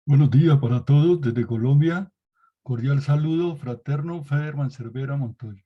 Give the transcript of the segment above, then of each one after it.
Buenos días para todos desde Colombia. Cordial saludo fraterno, Federman Cervera Montoya.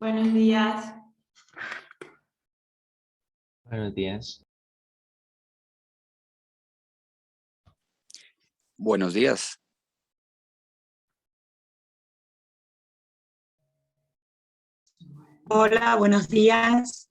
Buenos días. Buenos días. Buenos días. Hola, buenos días.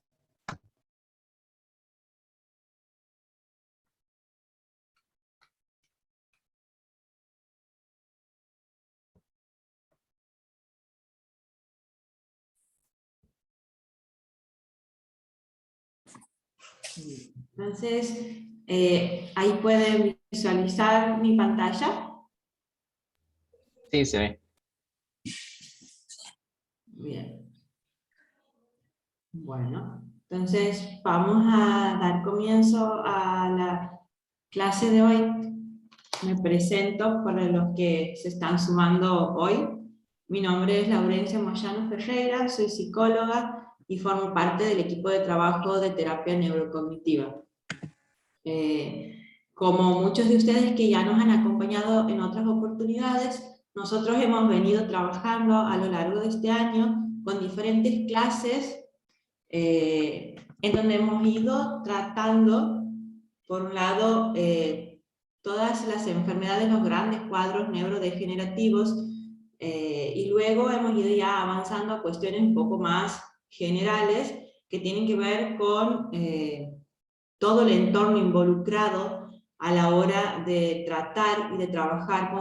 Entonces, ahí pueden visualizar mi pantalla. Sí, se ve. Bien. Bueno, entonces vamos a dar comienzo a la clase de hoy. Me presento para los que se están sumando hoy. Mi nombre es Laurencia Moyano Ferreira, soy psicóloga y formo parte del equipo de trabajo de terapia neurocognitiva. Como muchos de ustedes que ya nos han acompañado en otras oportunidades, nosotros hemos venido trabajando a lo largo de este año con diferentes clases en donde hemos ido tratando, por un lado, todas las enfermedades, los grandes cuadros neurodegenerativos, y luego hemos ido ya avanzando a cuestiones un poco más generales que tienen que ver con todo el entorno involucrado a la hora de tratar y de trabajar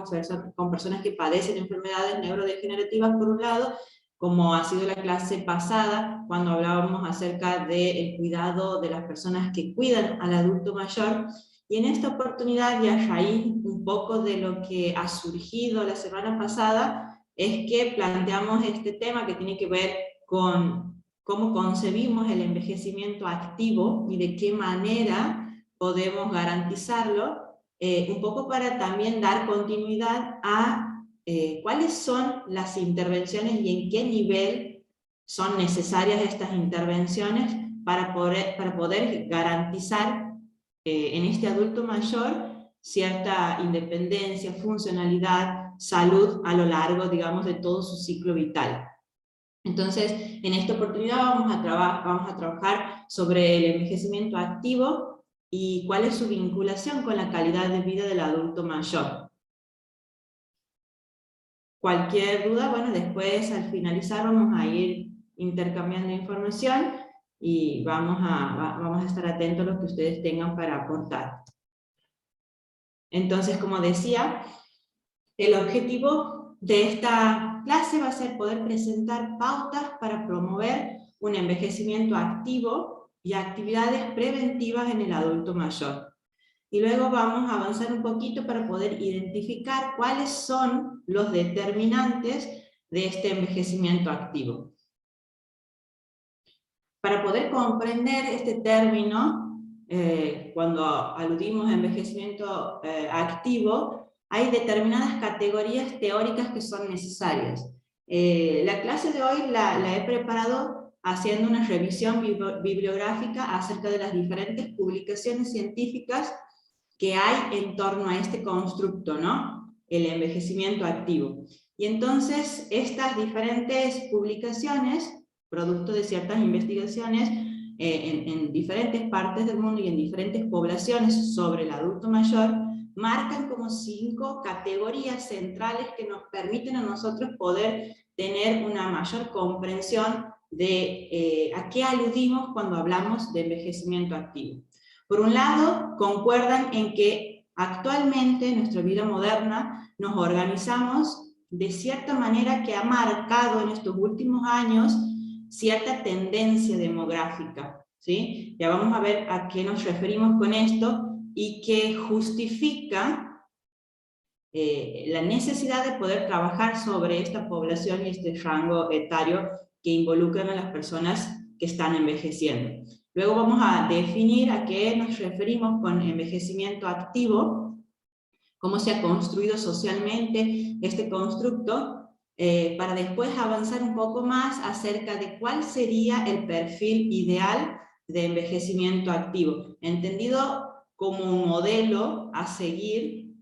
con personas que padecen enfermedades neurodegenerativas por un lado, como ha sido la clase pasada, cuando hablábamos acerca del cuidado de las personas que cuidan al adulto mayor, y en esta oportunidad, y a raíz un poco de lo que ha surgido la semana pasada, es que planteamos este tema que tiene que ver con cómo concebimos el envejecimiento activo y de qué manera podemos garantizarlo, un poco para también dar continuidad a cuáles son las intervenciones y en qué nivel son necesarias estas intervenciones para poder garantizar en este adulto mayor cierta independencia, funcionalidad, salud a lo largo, digamos, de todo su ciclo vital. Entonces, en esta oportunidad vamos a trabajar sobre el envejecimiento activo y cuál es su vinculación con la calidad de vida del adulto mayor. Cualquier duda, bueno, después al finalizar vamos a ir intercambiando información y vamos a estar atentos a lo que ustedes tengan para aportar. Entonces, como decía, el objetivo de esta clase va a ser poder presentar pautas para promover un envejecimiento activo y actividades preventivas en el adulto mayor. Y luego vamos a avanzar un poquito para poder identificar cuáles son los determinantes de este envejecimiento activo. Para poder comprender este término, cuando aludimos a envejecimiento activo, hay determinadas categorías teóricas que son necesarias. La clase de hoy la he preparado haciendo una revisión bibliográfica acerca de las diferentes publicaciones científicas que hay en torno a este constructo, ¿no? El envejecimiento activo. Y entonces estas diferentes publicaciones, producto de ciertas investigaciones en diferentes partes del mundo y en diferentes poblaciones sobre el adulto mayor, marcan como 5 categorías centrales que nos permiten a nosotros poder tener una mayor comprensión de a qué aludimos cuando hablamos de envejecimiento activo. Por un lado, concuerdan en que actualmente en nuestra vida moderna nos organizamos de cierta manera que ha marcado en estos últimos años cierta tendencia demográfica, ¿sí? Ya vamos a ver a qué nos referimos con esto y que justifica la necesidad de poder trabajar sobre esta población y este rango etario que involucran a las personas que están envejeciendo. Luego vamos a definir a qué nos referimos con envejecimiento activo, cómo se ha construido socialmente este constructo, para después avanzar un poco más acerca de cuál sería el perfil ideal de envejecimiento activo, entendido como un modelo a seguir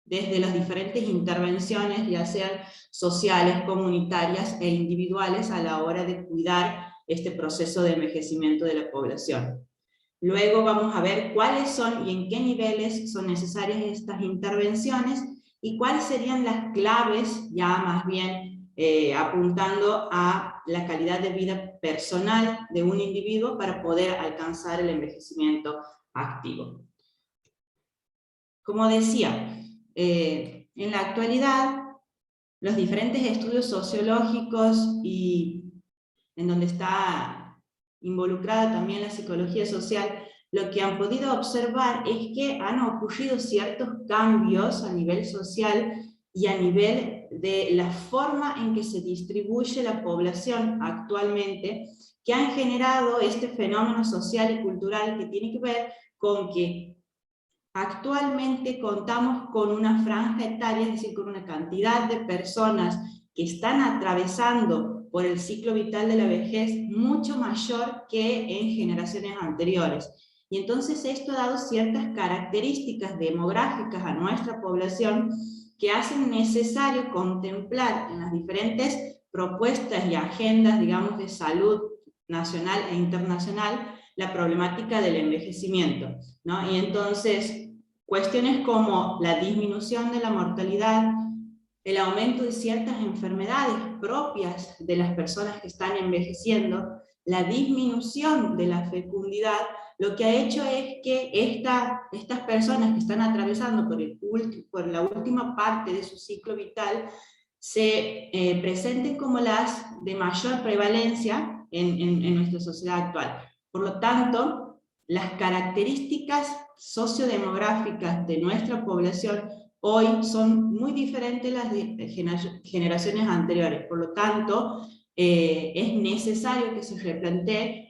desde las diferentes intervenciones, ya sean sociales, comunitarias e individuales, a la hora de cuidar este proceso de envejecimiento de la población. Luego vamos a ver cuáles son y en qué niveles son necesarias estas intervenciones y cuáles serían las claves, ya más bien apuntando a la calidad de vida personal de un individuo para poder alcanzar el envejecimiento activo. Como decía, en la actualidad los diferentes estudios sociológicos y en donde está involucrada también la psicología social, lo que han podido observar es que han ocurrido ciertos cambios a nivel social y a nivel de la forma en que se distribuye la población actualmente, que han generado este fenómeno social y cultural que tiene que ver con que actualmente contamos con una franja etaria, es decir, con una cantidad de personas que están atravesando por el ciclo vital de la vejez mucho mayor que en generaciones anteriores. Y entonces esto ha dado ciertas características demográficas a nuestra población que hacen necesario contemplar en las diferentes propuestas y agendas, digamos, de salud nacional e internacional, la problemática del envejecimiento, ¿no? Y entonces, cuestiones como la disminución de la mortalidad, el aumento de ciertas enfermedades propias de las personas que están envejeciendo, la disminución de la fecundidad, lo que ha hecho es que estas personas que están atravesando por la última parte de su ciclo vital se presenten como las de mayor prevalencia en nuestra sociedad actual. Por lo tanto, las características sociodemográficas de nuestra población hoy son muy diferentes a las de generaciones anteriores. Por lo tanto, es necesario que se replantee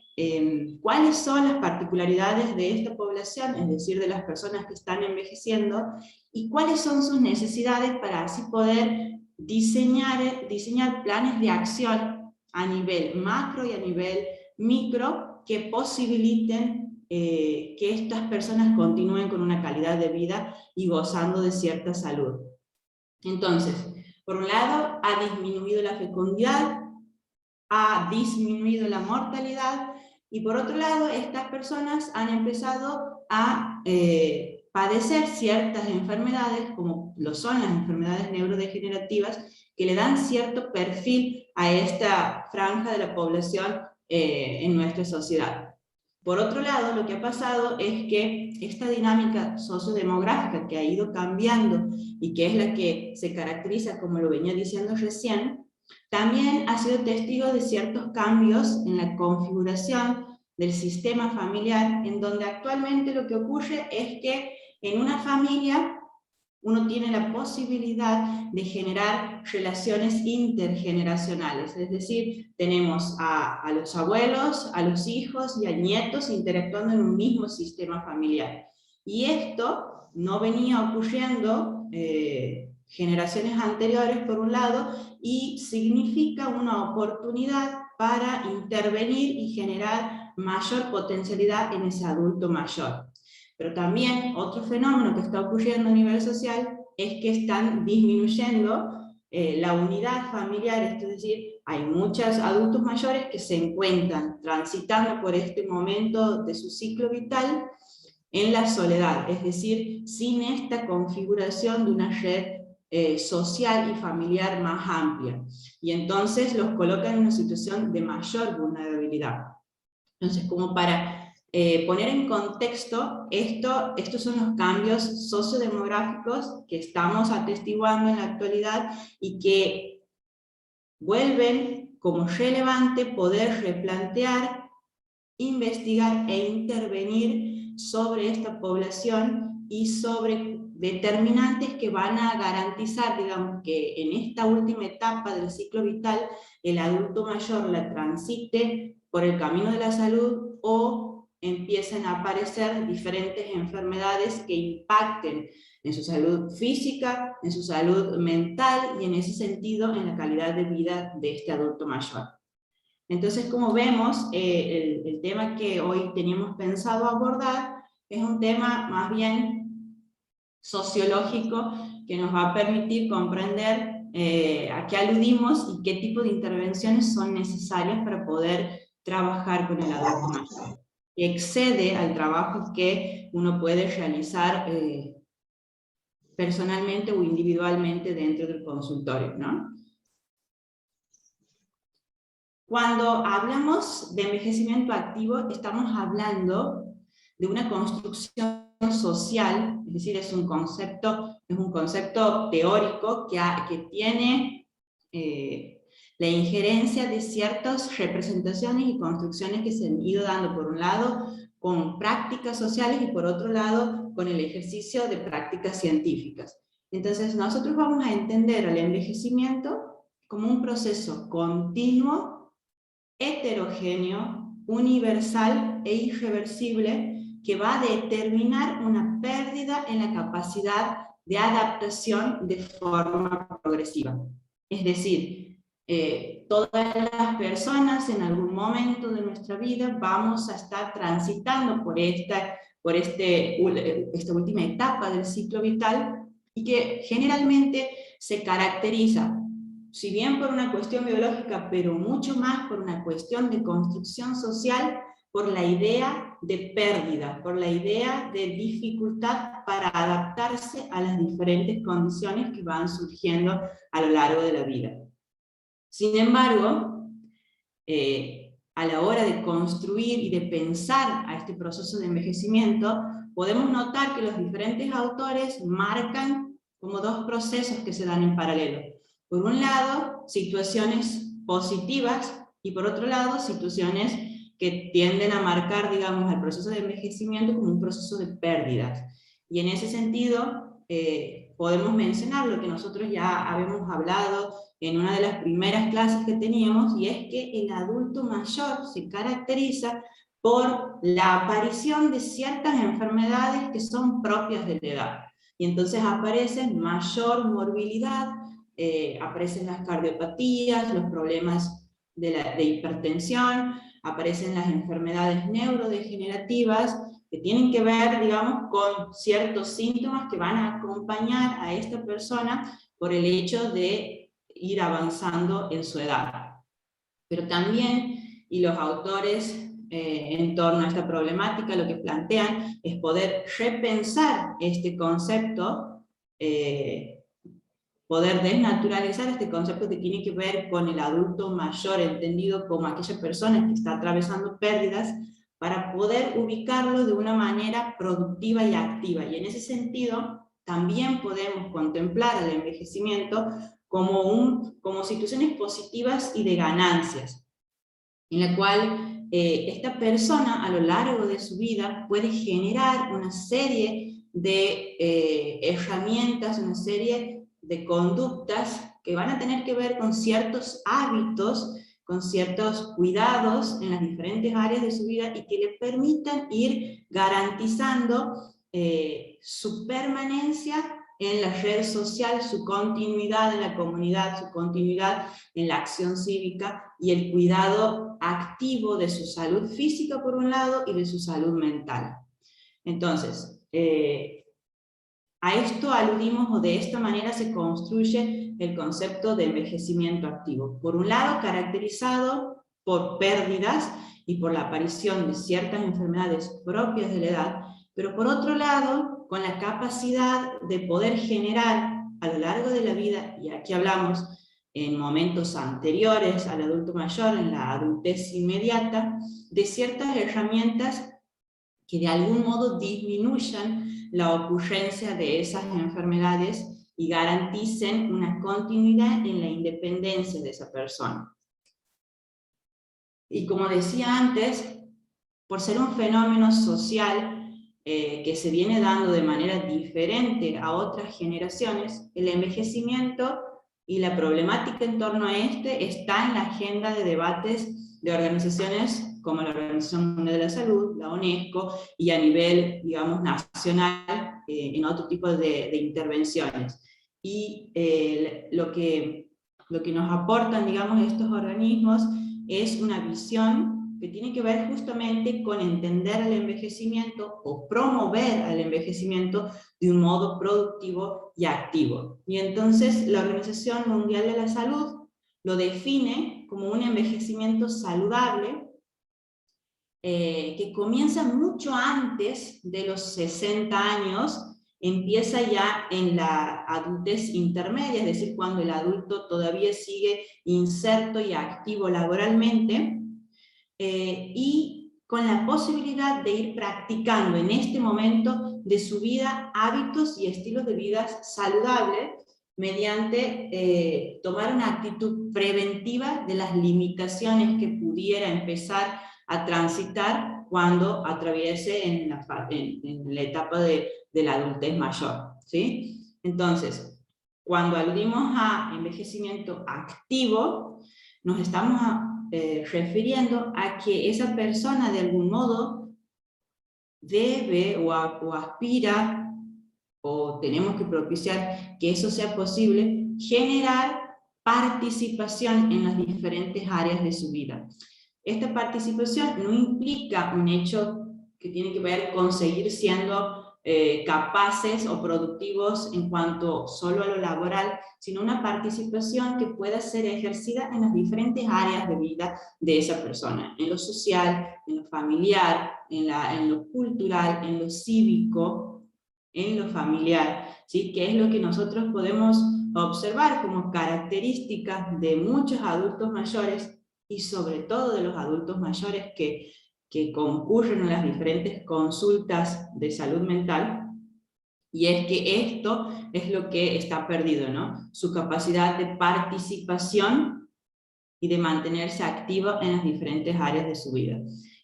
cuáles son las particularidades de esta población, es decir, de las personas que están envejeciendo, y cuáles son sus necesidades para así poder diseñar planes de acción a nivel macro y a nivel micro que posibiliten que estas personas continúen con una calidad de vida y gozando de cierta salud. Entonces, por un lado, ha disminuido la fecundidad, ha disminuido la mortalidad, y por otro lado, estas personas han empezado a padecer ciertas enfermedades, como lo son las enfermedades neurodegenerativas, que le dan cierto perfil a esta franja de la población en nuestra sociedad. Por otro lado, lo que ha pasado es que esta dinámica sociodemográfica que ha ido cambiando y que es la que se caracteriza, como lo venía diciendo recién, también ha sido testigo de ciertos cambios en la configuración del sistema familiar, en donde actualmente lo que ocurre es que en una familia uno tiene la posibilidad de generar relaciones intergeneracionales, es decir, tenemos a los abuelos, a los hijos y a nietos interactuando en un mismo sistema familiar. Y esto no venía ocurriendo generaciones anteriores, por un lado, y significa una oportunidad para intervenir y generar mayor potencialidad en ese adulto mayor. Pero también otro fenómeno que está ocurriendo a nivel social es que están disminuyendo la unidad familiar, es decir, hay muchos adultos mayores que se encuentran transitando por este momento de su ciclo vital en la soledad, es decir, sin esta configuración de una red social y familiar más amplia. Y entonces los colocan en una situación de mayor vulnerabilidad. Entonces, como para poner en contexto, estos son los cambios sociodemográficos que estamos atestiguando en la actualidad y que vuelven como relevante poder replantear, investigar e intervenir sobre esta población y sobre determinantes que van a garantizar, digamos, que en esta última etapa del ciclo vital el adulto mayor la transite por el camino de la salud o empiecen a aparecer diferentes enfermedades que impacten en su salud física, en su salud mental y en ese sentido en la calidad de vida de este adulto mayor. Entonces, como vemos, el tema que hoy teníamos pensado abordar es un tema más bien sociológico que nos va a permitir comprender a qué aludimos y qué tipo de intervenciones son necesarias para poder trabajar con el adulto mayor. Que excede al trabajo que uno puede realizar personalmente o individualmente dentro del consultorio, ¿no? Cuando hablamos de envejecimiento activo, estamos hablando de una construcción social, es decir, es un concepto teórico que tiene la injerencia de ciertas representaciones y construcciones que se han ido dando, por un lado, con prácticas sociales y por otro lado, con el ejercicio de prácticas científicas. Entonces, nosotros vamos a entender el envejecimiento como un proceso continuo, heterogéneo, universal e irreversible que va a determinar una pérdida en la capacidad de adaptación de forma progresiva. Es decir, todas las personas en algún momento de nuestra vida vamos a estar transitando por esta última etapa del ciclo vital y que generalmente se caracteriza, si bien por una cuestión biológica, pero mucho más por una cuestión de construcción social, por la idea de pérdida, por la idea de dificultad para adaptarse a las diferentes condiciones que van surgiendo a lo largo de la vida. Sin embargo, a la hora de construir y de pensar a este proceso de envejecimiento, podemos notar que los diferentes autores marcan como dos procesos que se dan en paralelo. Por un lado, situaciones positivas, y por otro lado, situaciones que tienden a marcar, digamos, el proceso de envejecimiento como un proceso de pérdidas. Y en ese sentido, podemos mencionar lo que nosotros ya habíamos hablado en una de las primeras clases que teníamos, y es que el adulto mayor se caracteriza por la aparición de ciertas enfermedades que son propias de la edad. Y entonces aparecen mayor morbilidad, aparecen las cardiopatías, los problemas de hipertensión, aparecen las enfermedades neurodegenerativas, que tienen que ver, digamos, con ciertos síntomas que van a acompañar a esta persona por el hecho de ir avanzando en su edad. Pero también, y los autores en torno a esta problemática lo que plantean es poder repensar este concepto, poder desnaturalizar este concepto que tiene que ver con el adulto mayor, entendido como aquella persona que está atravesando pérdidas, para poder ubicarlo de una manera productiva y activa. Y en ese sentido, también podemos contemplar el envejecimiento como situaciones positivas y de ganancias, en la cual esta persona a lo largo de su vida puede generar una serie de herramientas, una serie de conductas que van a tener que ver con ciertos hábitos, con ciertos cuidados en las diferentes áreas de su vida y que le permitan ir garantizando su permanencia en la red social, su continuidad en la comunidad, su continuidad en la acción cívica y el cuidado activo de su salud física por un lado y de su salud mental. Entonces, a esto aludimos o de esta manera se construye el concepto de envejecimiento activo. Por un lado, caracterizado por pérdidas y por la aparición de ciertas enfermedades propias de la edad, pero por otro lado, con la capacidad de poder generar a lo largo de la vida, y aquí hablamos en momentos anteriores al adulto mayor, en la adultez inmediata, de ciertas herramientas que de algún modo disminuyan la ocurrencia de esas enfermedades y garanticen una continuidad en la independencia de esa persona. Y como decía antes, por ser un fenómeno social que se viene dando de manera diferente a otras generaciones, el envejecimiento y la problemática en torno a este está en la agenda de debates de organizaciones como la Organización Mundial de la Salud, la UNESCO, y a nivel, digamos, nacional, en otro tipo de intervenciones. Y lo que nos aportan, digamos, estos organismos es una visión que tiene que ver justamente con entender el envejecimiento o promover al envejecimiento de un modo productivo y activo. Y entonces la Organización Mundial de la Salud lo define como un envejecimiento saludable que comienza mucho antes de los 60 años, empieza ya en la adultez intermedia, es decir, cuando el adulto todavía sigue inserto y activo laboralmente, y con la posibilidad de ir practicando en este momento de su vida hábitos y estilos de vida saludables mediante tomar una actitud preventiva de las limitaciones que pudiera empezar a transitar cuando atraviese en la etapa de la adultez mayor, ¿sí? Entonces, cuando aludimos a envejecimiento activo, nos estamos refiriendo a que esa persona de algún modo debe o aspira, o tenemos que propiciar que eso sea posible, generar participación en las diferentes áreas de su vida. Esta participación no implica un hecho que tiene que ver con seguir siendo capaces o productivos en cuanto solo a lo laboral, sino una participación que pueda ser ejercida en las diferentes áreas de vida de esa persona, en lo social, en lo familiar, en lo cultural, en lo cívico, en lo familiar, ¿sí? Que es lo que nosotros podemos observar como características de muchos adultos mayores y sobre todo de los adultos mayores que concurren a las diferentes consultas de salud mental, y es que esto es lo que está perdido, ¿no? Su capacidad de participación y de mantenerse activo en las diferentes áreas de su vida.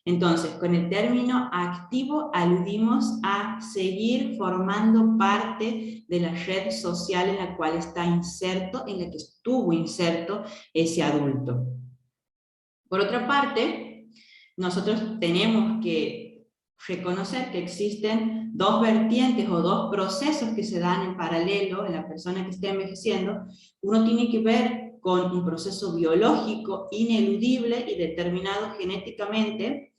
Entonces, con el término activo aludimos a seguir formando parte de la red social en la cual está inserto, en la que estuvo inserto ese adulto. Por otra parte, nosotros tenemos que reconocer que existen dos vertientes o dos procesos que se dan en paralelo en la persona que está envejeciendo. Uno tiene que ver con un proceso biológico ineludible y determinado genéticamente,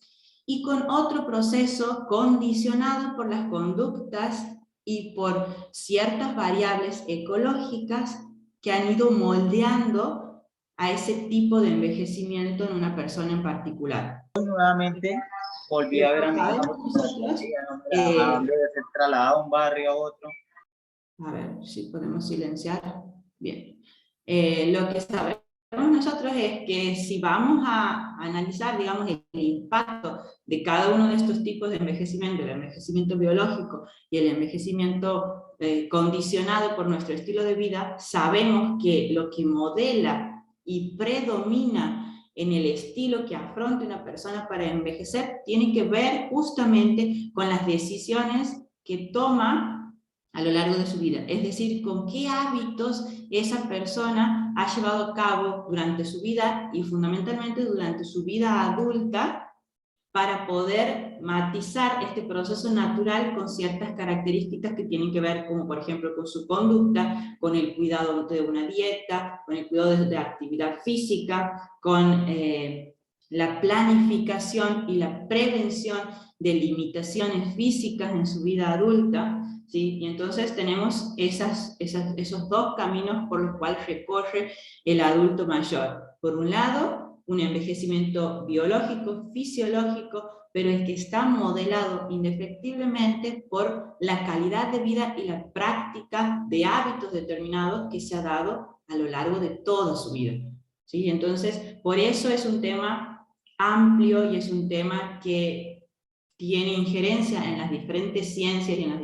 y con otro proceso condicionado por las conductas y por ciertas variables ecológicas que han ido moldeando a ese tipo de envejecimiento en una persona en particular. Nuevamente volví a ver a mi hija a dónde debe ser trasladado a un barrio a otro. A ver si podemos silenciar. Bien. Lo que sabemos nosotros es que si vamos a analizar, digamos, el impacto de cada uno de estos tipos de envejecimiento, el envejecimiento biológico y el envejecimiento condicionado por nuestro estilo de vida, sabemos que lo que modela y predomina en el estilo que afronte una persona para envejecer, tiene que ver justamente con las decisiones que toma a lo largo de su vida. Es decir, con qué hábitos esa persona ha llevado a cabo durante su vida y fundamentalmente durante su vida adulta, para poder matizar este proceso natural con ciertas características que tienen que ver, como por ejemplo con su conducta, con el cuidado de una dieta, con el cuidado de actividad física, con la planificación y la prevención de limitaciones físicas en su vida adulta, ¿sí? Y entonces tenemos esos dos caminos por los cuales recorre el adulto mayor. Por un lado, un envejecimiento biológico, fisiológico, pero el que está modelado indefectiblemente por la calidad de vida y la práctica de hábitos determinados que se ha dado a lo largo de toda su vida, ¿sí? Entonces, por eso es un tema amplio y es un tema que tiene injerencia en las diferentes ciencias y en las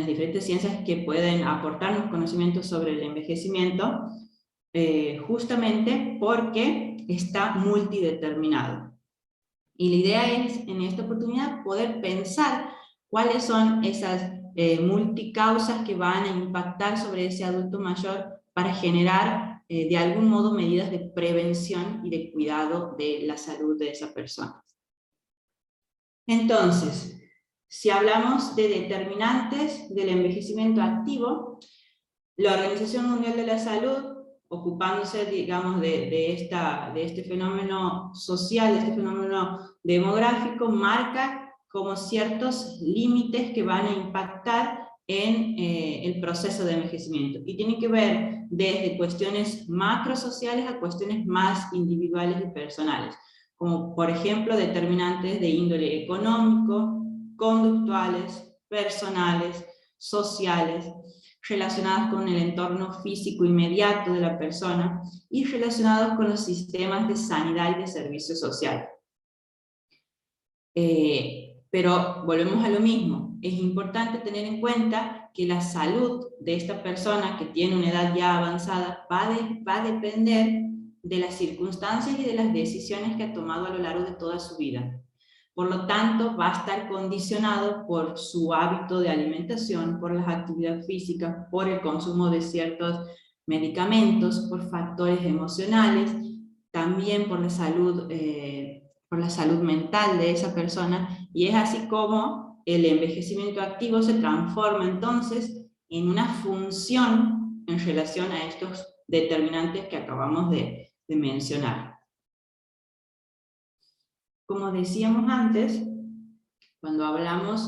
diferentes ciencias que pueden aportarnos conocimientos sobre el envejecimiento, justamente porque está multideterminado. Y la idea es, en esta oportunidad, poder pensar cuáles son esas multicausas que van a impactar sobre ese adulto mayor para generar, de algún modo, medidas de prevención y de cuidado de la salud de esa persona. Entonces, si hablamos de determinantes del envejecimiento activo, la Organización Mundial de la Salud, ocupándose, digamos, de este fenómeno social, de este fenómeno demográfico, marca como ciertos límites que van a impactar en el proceso de envejecimiento. Y tiene que ver desde cuestiones macrosociales a cuestiones más individuales y personales, como por ejemplo determinantes de índole económico, conductuales, personales, sociales, relacionados con el entorno físico inmediato de la persona y relacionados con los sistemas de sanidad y de servicio social. Pero volvemos a lo mismo, es importante tener en cuenta que la salud de esta persona que tiene una edad ya avanzada va a depender de las circunstancias y de las decisiones que ha tomado a lo largo de toda su vida. Por lo tanto, va a estar condicionado por su hábito de alimentación, por las actividades físicas, por el consumo de ciertos medicamentos, por factores emocionales, también por la salud mental de esa persona, y es así como el envejecimiento activo se transforma entonces en una función en relación a estos determinantes que acabamos de mencionar. Como decíamos antes, cuando hablamos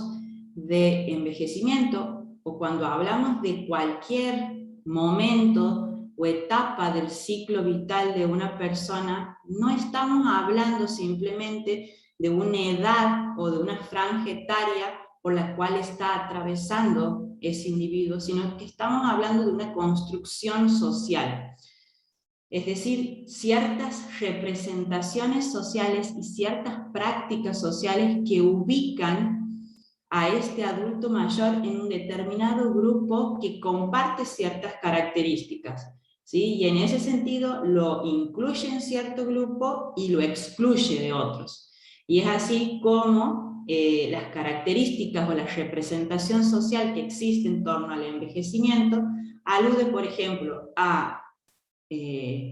de envejecimiento o cuando hablamos de cualquier momento o etapa del ciclo vital de una persona, no estamos hablando simplemente de una edad o de una franja etaria por la cual está atravesando ese individuo, sino que estamos hablando de una construcción social. Es decir, ciertas representaciones sociales y ciertas prácticas sociales que ubican a este adulto mayor en un determinado grupo que comparte ciertas características, ¿sí? Y en ese sentido lo incluye en cierto grupo y lo excluye de otros. Y es así como las características o la representación social que existe en torno al envejecimiento alude, por ejemplo, a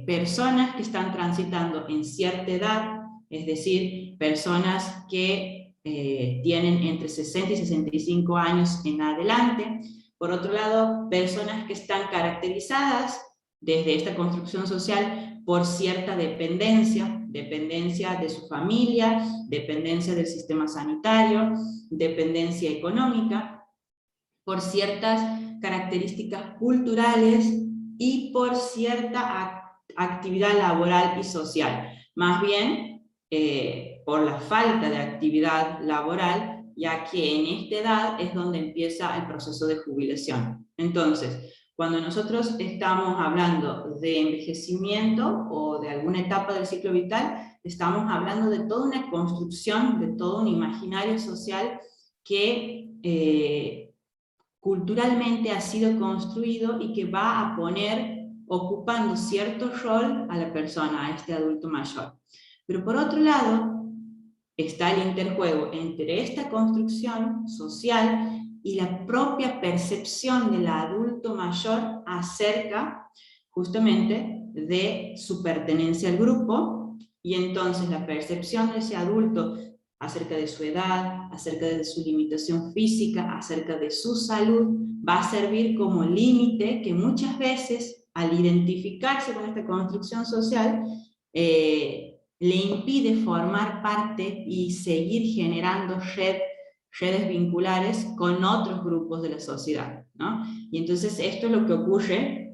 personas que están transitando en cierta edad, es decir, personas que tienen entre 60 y 65 años en adelante. Por otro lado, personas que están caracterizadas desde esta construcción social por cierta dependencia de su familia, dependencia del sistema sanitario, dependencia económica, por ciertas características culturales y por cierta actividad laboral y social. Más bien, por la falta de actividad laboral, ya que en esta edad es donde empieza el proceso de jubilación. Entonces, cuando nosotros estamos hablando de envejecimiento o de alguna etapa del ciclo vital, estamos hablando de toda una construcción, de todo un imaginario social que culturalmente ha sido construido y que va a poner ocupando cierto rol a la persona, a este adulto mayor. Pero por otro lado, está el interjuego entre esta construcción social y la propia percepción del adulto mayor acerca justamente de su pertenencia al grupo, y entonces la percepción de ese adulto acerca de su edad, acerca de su limitación física, acerca de su salud, va a servir como límite que muchas veces, al identificarse con esta construcción social, le impide formar parte y seguir generando redes vinculares con otros grupos de la sociedad, ¿no? Y entonces esto es lo que ocurre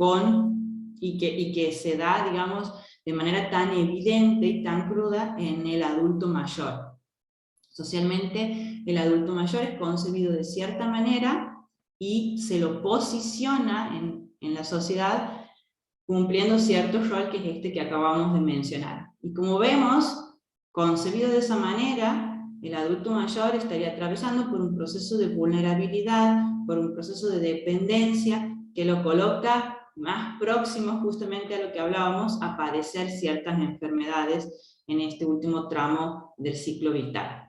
y que se da, digamos, de manera tan evidente y tan cruda en el adulto mayor. Socialmente, el adulto mayor es concebido de cierta manera y se lo posiciona en la sociedad cumpliendo cierto rol, que es este que acabamos de mencionar. Y como vemos, concebido de esa manera, el adulto mayor estaría atravesando por un proceso de vulnerabilidad, por un proceso de dependencia, que lo coloca más próximo justamente a lo que hablábamos, a padecer ciertas enfermedades en este último tramo del ciclo vital.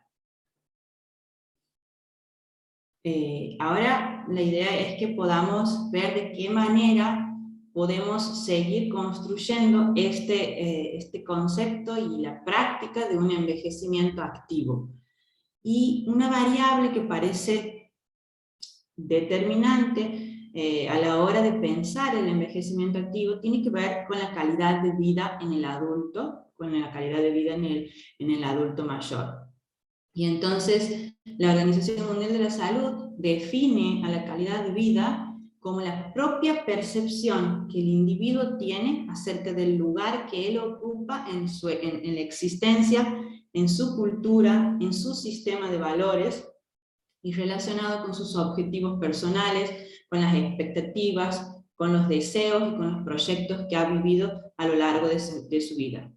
Ahora la idea es que podamos ver de qué manera podemos seguir construyendo este concepto y la práctica de un envejecimiento activo. Y una variable que parece determinante a la hora de pensar el envejecimiento activo tiene que ver con la calidad de vida en el adulto, con la calidad de vida en el adulto mayor. Y entonces la Organización Mundial de la Salud define a la calidad de vida como la propia percepción que el individuo tiene acerca del lugar que él ocupa en la existencia, en su cultura, en su sistema de valores, y relacionado con sus objetivos personales, con las expectativas, con los deseos y con los proyectos que ha vivido a lo largo de su vida.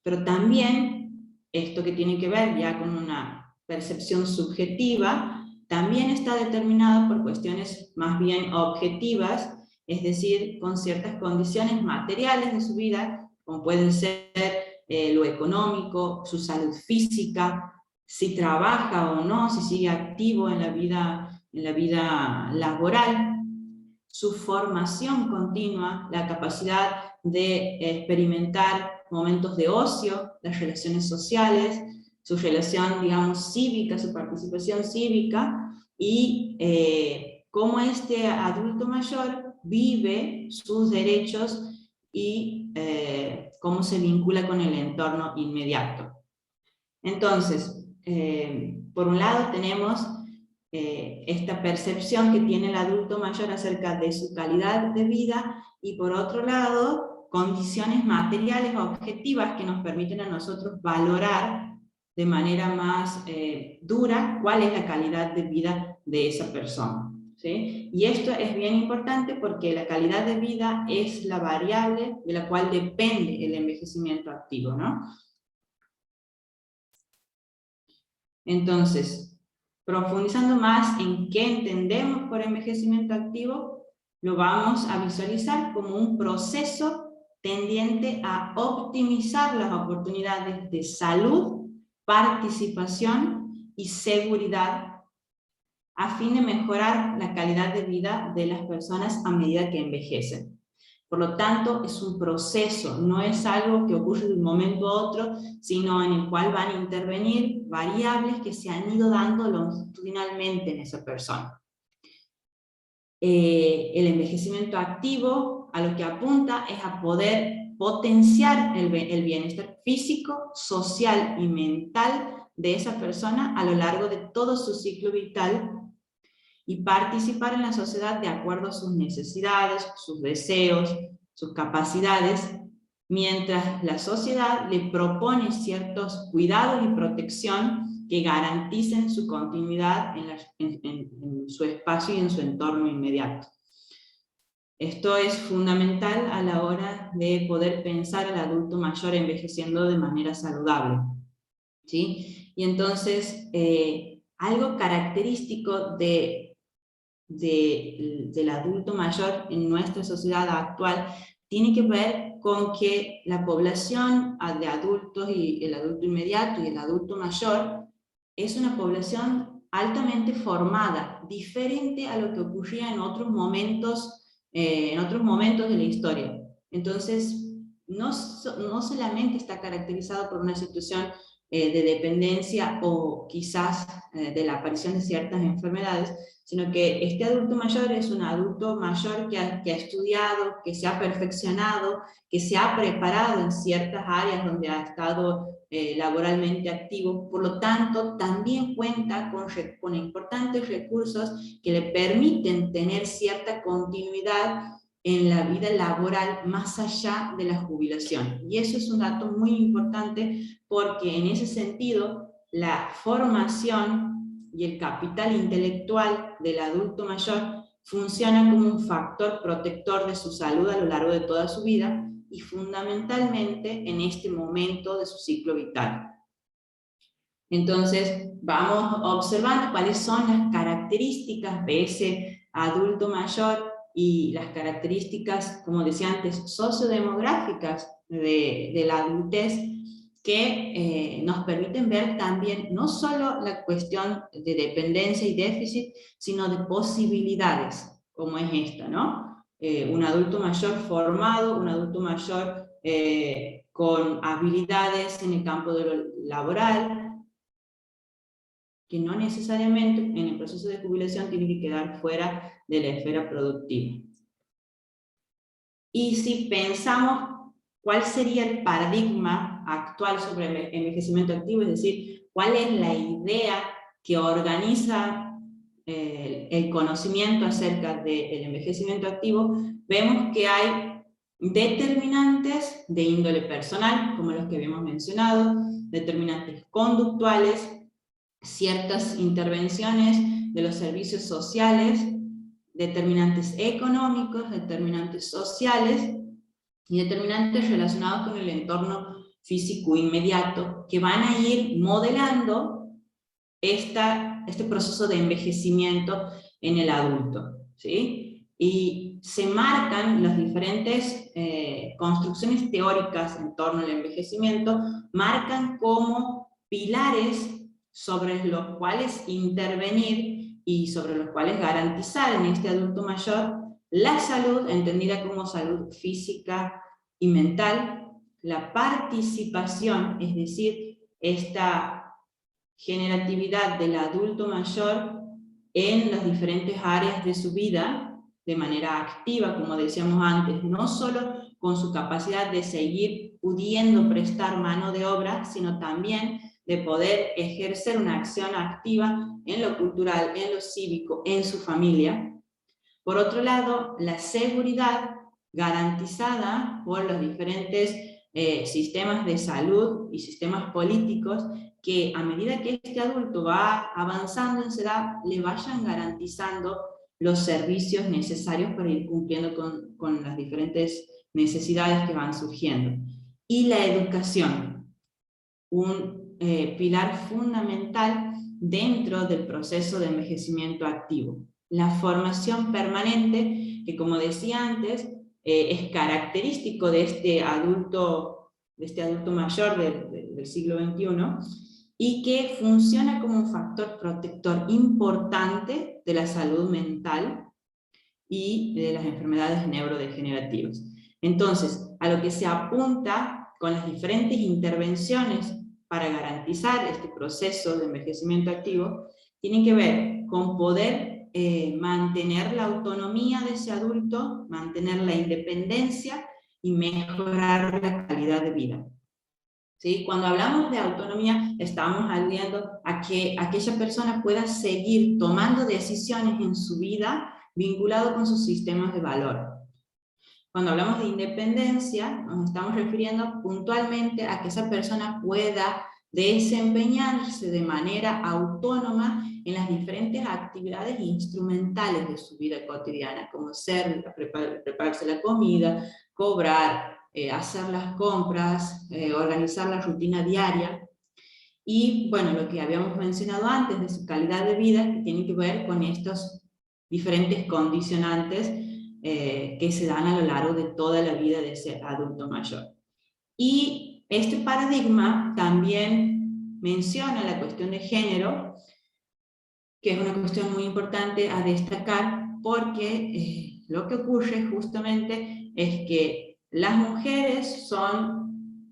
Pero también, esto que tiene que ver ya con una percepción subjetiva, también está determinado por cuestiones más bien objetivas, es decir, con ciertas condiciones materiales de su vida, como pueden ser lo económico, su salud física, si trabaja o no, si sigue activo en la vida laboral, su formación continua, la capacidad de experimentar momentos de ocio, las relaciones sociales, su relación, digamos, cívica, su participación cívica, y cómo este adulto mayor vive sus derechos y cómo se vincula con el entorno inmediato. Entonces, por un lado tenemos esta percepción que tiene el adulto mayor acerca de su calidad de vida, y por otro lado, condiciones materiales objetivas que nos permiten a nosotros valorar de manera más dura cuál es la calidad de vida de esa persona, ¿sí? Y esto es bien importante porque la calidad de vida es la variable de la cual depende el envejecimiento activo, ¿no? Entonces, profundizando más en qué entendemos por envejecimiento activo, lo vamos a visualizar como un proceso tendiente a optimizar las oportunidades de salud, participación y seguridad a fin de mejorar la calidad de vida de las personas a medida que envejecen. Por lo tanto, es un proceso, no es algo que ocurre de un momento a otro, sino en el cual van a intervenir variables que se han ido dando longitudinalmente en esa persona. El envejecimiento activo a lo que apunta es a poder potenciar el bienestar físico, social y mental de esa persona a lo largo de todo su ciclo vital, y participar en la sociedad de acuerdo a sus necesidades, sus deseos, sus capacidades, mientras la sociedad le propone ciertos cuidados y protección que garanticen su continuidad en su espacio y en su entorno inmediato. Esto es fundamental a la hora de poder pensar al adulto mayor envejeciendo de manera saludable, ¿sí? Y entonces, algo característico del adulto mayor en nuestra sociedad actual tiene que ver con que la población de adultos, y el adulto inmediato y el adulto mayor, es una población altamente formada, diferente a lo que ocurría en otros momentos de la historia. Entonces, no solamente está caracterizado por una situación de dependencia o quizás de la aparición de ciertas enfermedades, sino que este adulto mayor es un adulto mayor que ha estudiado, que se ha perfeccionado, que se ha preparado en ciertas áreas donde ha estado laboralmente activo, por lo tanto también cuenta con importantes recursos que le permiten tener cierta continuidad en la vida laboral más allá de la jubilación. Y eso es un dato muy importante porque en ese sentido la formación y el capital intelectual del adulto mayor funciona como un factor protector de su salud a lo largo de toda su vida y fundamentalmente en este momento de su ciclo vital. Entonces vamos observando cuáles son las características de ese adulto mayor y las características, como decía antes, sociodemográficas de la adultez, que nos permiten ver también no solo la cuestión de dependencia y déficit, sino de posibilidades, como es esta, ¿no? Un adulto mayor formado, un adulto mayor con habilidades en el campo de lo laboral, que no necesariamente en el proceso de jubilación tiene que quedar fuera de la esfera productiva. Y si pensamos cuál sería el paradigma actual sobre el envejecimiento activo, es decir, cuál es la idea que organiza el conocimiento acerca del envejecimiento activo, vemos que hay determinantes de índole personal, como los que habíamos mencionado, determinantes conductuales, ciertas intervenciones de los servicios sociales, determinantes económicos, determinantes sociales y determinantes relacionados con el entorno físico inmediato, que van a ir modelando este proceso de envejecimiento en el adulto, ¿sí? Y se marcan las diferentes construcciones teóricas en torno al envejecimiento, marcan como pilares sobre los cuales intervenir y sobre los cuales garantizar en este adulto mayor la salud, entendida como salud física y mental, la participación, es decir, esta generatividad del adulto mayor en las diferentes áreas de su vida, de manera activa, como decíamos antes, no solo con su capacidad de seguir pudiendo prestar mano de obra, sino también de poder ejercer una acción activa en lo cultural, en lo cívico, en su familia. Por otro lado, la seguridad garantizada por los diferentes sistemas de salud y sistemas políticos que a medida que este adulto va avanzando en su edad, le vayan garantizando los servicios necesarios para ir cumpliendo con las diferentes necesidades que van surgiendo. Y la educación, un pilar fundamental dentro del proceso de envejecimiento activo. La formación permanente, que como decía antes, es característico de este adulto mayor del siglo XXI, y que funciona como un factor protector importante de la salud mental y de las enfermedades neurodegenerativas. Entonces, a lo que se apunta con las diferentes intervenciones para garantizar este proceso de envejecimiento activo, tienen que ver con poder mantener la autonomía de ese adulto, mantener la independencia y mejorar la calidad de vida. ¿Sí? Cuando hablamos de autonomía, estamos aludiendo a que aquella persona pueda seguir tomando decisiones en su vida vinculado con sus sistemas de valor. Cuando hablamos de independencia, nos estamos refiriendo puntualmente a que esa persona pueda desempeñarse de manera autónoma en las diferentes actividades instrumentales de su vida cotidiana, como ser, prepararse la comida, cobrar, hacer las compras, organizar la rutina diaria. Y bueno, lo que habíamos mencionado antes de su calidad de vida, que tiene que ver con estos diferentes condicionantes que se dan a lo largo de toda la vida de ese adulto mayor. Y este paradigma también menciona la cuestión de género, que es una cuestión muy importante a destacar, porque lo que ocurre justamente es que las mujeres son,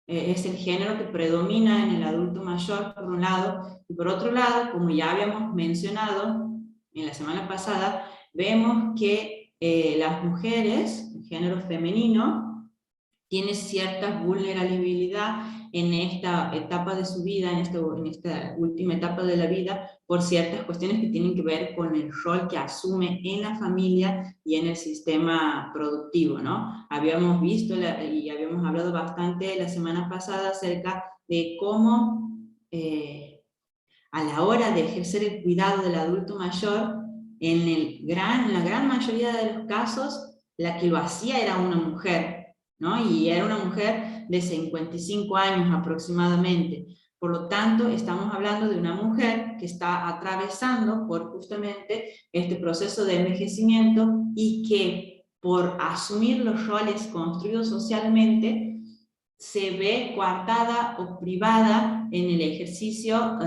es el género que predomina en el adulto mayor, por un lado, y por otro lado, como ya habíamos mencionado en la semana pasada, vemos que las mujeres, el género femenino, tiene cierta vulnerabilidad en esta etapa de su vida, en esta última etapa de la vida, por ciertas cuestiones que tienen que ver con el rol que asume en la familia y en el sistema productivo, ¿no? Habíamos visto y habíamos hablado bastante la semana pasada acerca de cómo a la hora de ejercer el cuidado del adulto mayor, en la gran mayoría de los casos, la que lo hacía era una mujer, ¿no? Y era una mujer de 55 años aproximadamente. Por lo tanto, estamos hablando de una mujer que está atravesando por justamente este proceso de envejecimiento y que por asumir los roles construidos socialmente se ve coartada o privada en el ejercicio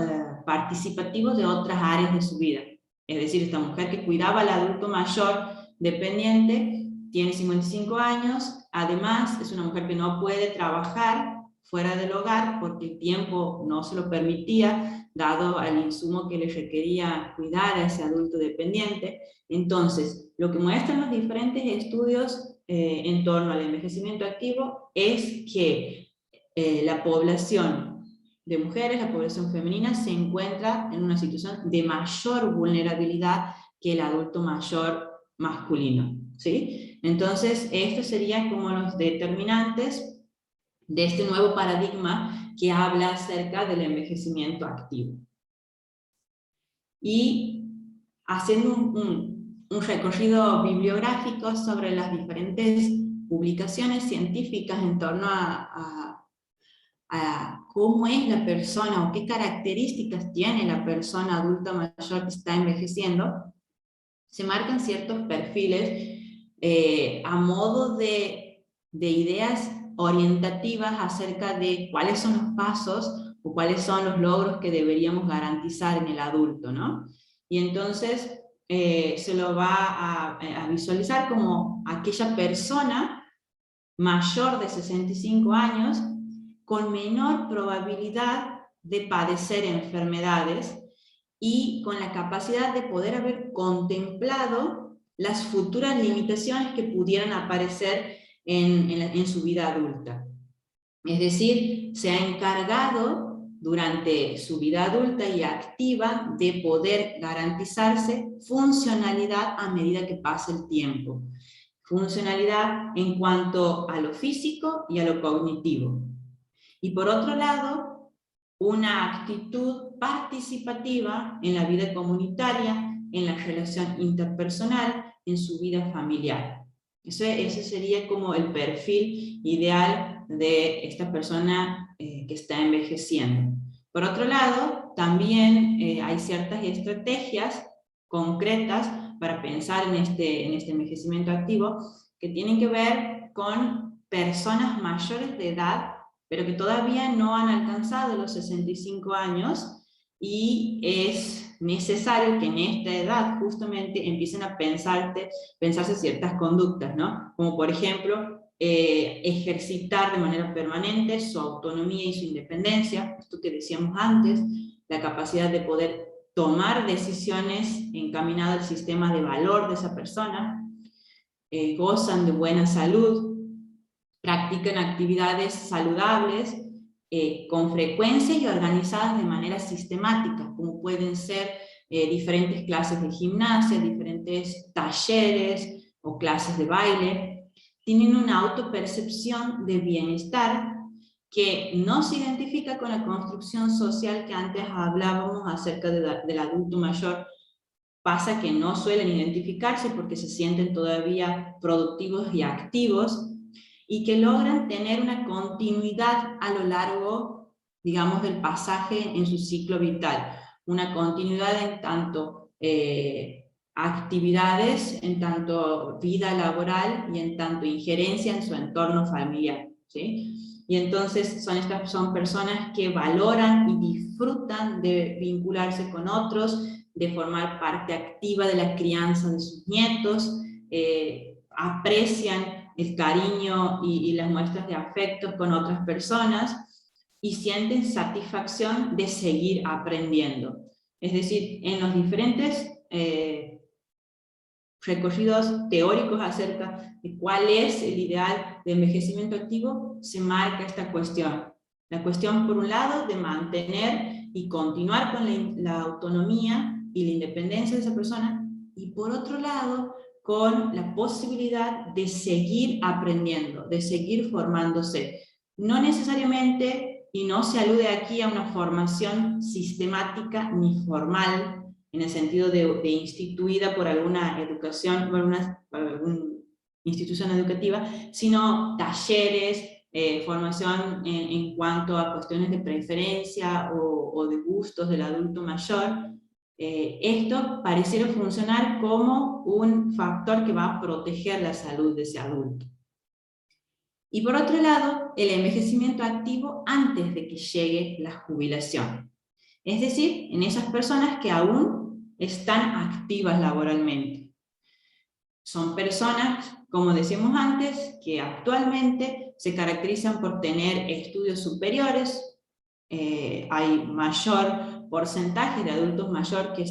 participativo de otras áreas de su vida. Es decir, esta mujer que cuidaba al adulto mayor dependiente tiene 55 años, además es una mujer que no puede trabajar fuera del hogar porque el tiempo no se lo permitía, dado al insumo que le requería cuidar a ese adulto dependiente. Entonces, lo que muestran los diferentes estudios en torno al envejecimiento activo es que la población de mujeres, la población femenina, se encuentra en una situación de mayor vulnerabilidad que el adulto mayor masculino, ¿sí? Entonces, estos serían como los determinantes de este nuevo paradigma que habla acerca del envejecimiento activo. Y haciendo un recorrido bibliográfico sobre las diferentes publicaciones científicas en torno a cómo es la persona o qué características tiene la persona adulta mayor que está envejeciendo, se marcan ciertos perfiles a modo de ideas orientativas acerca de cuáles son los pasos o cuáles son los logros que deberíamos garantizar en el adulto, ¿no? Y entonces se lo va a visualizar como aquella persona mayor de 65 años con menor probabilidad de padecer enfermedades y con la capacidad de poder haber contemplado las futuras limitaciones que pudieran aparecer en su vida adulta. Es decir, se ha encargado durante su vida adulta y activa de poder garantizarse funcionalidad a medida que pasa el tiempo. Funcionalidad en cuanto a lo físico y a lo cognitivo. Y por otro lado, una actitud participativa en la vida comunitaria, en la relación interpersonal, en su vida familiar. Ese sería como el perfil ideal de esta persona que está envejeciendo. Por otro lado, también hay ciertas estrategias concretas para pensar en este envejecimiento activo que tienen que ver con personas mayores de edad pero que todavía no han alcanzado los 65 años y es necesario que en esta edad justamente empiecen a pensarse ciertas conductas, ¿no? Como por ejemplo, ejercitar de manera permanente su autonomía y su independencia, esto que decíamos antes, la capacidad de poder tomar decisiones encaminadas al sistema de valor de esa persona, gozan de buena salud, practican actividades saludables con frecuencia y organizadas de manera sistemática, como pueden ser diferentes clases de gimnasia, diferentes talleres o clases de baile. Tienen una autopercepción de bienestar que no se identifica con la construcción social que antes hablábamos acerca del adulto mayor. Pasa que no suelen identificarse porque se sienten todavía productivos y activos, y que logran tener una continuidad a lo largo, digamos, del pasaje en su ciclo vital. Una continuidad en tanto actividades en tanto vida laboral y en tanto injerencia en su entorno familiar, ¿sí? Y entonces son personas que valoran y disfrutan de vincularse con otros, de formar parte activa de la crianza de sus nietos, aprecian el cariño y las muestras de afecto con otras personas, y sienten satisfacción de seguir aprendiendo. Es decir, en los diferentes recorridos teóricos acerca de cuál es el ideal de envejecimiento activo, se marca esta cuestión. La cuestión, por un lado, de mantener y continuar con la autonomía y la independencia de esa persona, y por otro lado, con la posibilidad de seguir aprendiendo, de seguir formándose. No necesariamente, y no se alude aquí a una formación sistemática ni formal, en el sentido de instituida por alguna educación, por alguna institución educativa, sino talleres, formación en cuanto a cuestiones de preferencia o de gustos del adulto mayor. Esto pareciera funcionar como un factor que va a proteger la salud de ese adulto. Y por otro lado, el envejecimiento activo antes de que llegue la jubilación. Es decir, en esas personas que aún están activas laboralmente. Son personas, como decíamos antes, que actualmente se caracterizan por tener estudios superiores. Hay mayor porcentaje de adultos mayores que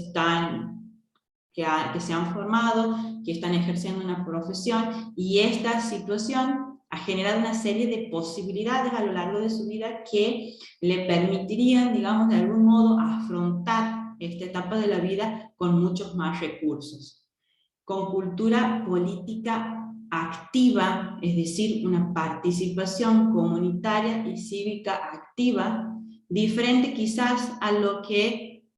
se han formado, que están ejerciendo una profesión, y esta situación ha generado una serie de posibilidades a lo largo de su vida que le permitirían, digamos, de algún modo afrontar esta etapa de la vida con muchos más recursos. Con cultura política activa, es decir, una participación comunitaria y cívica activa, diferente quizás a lo que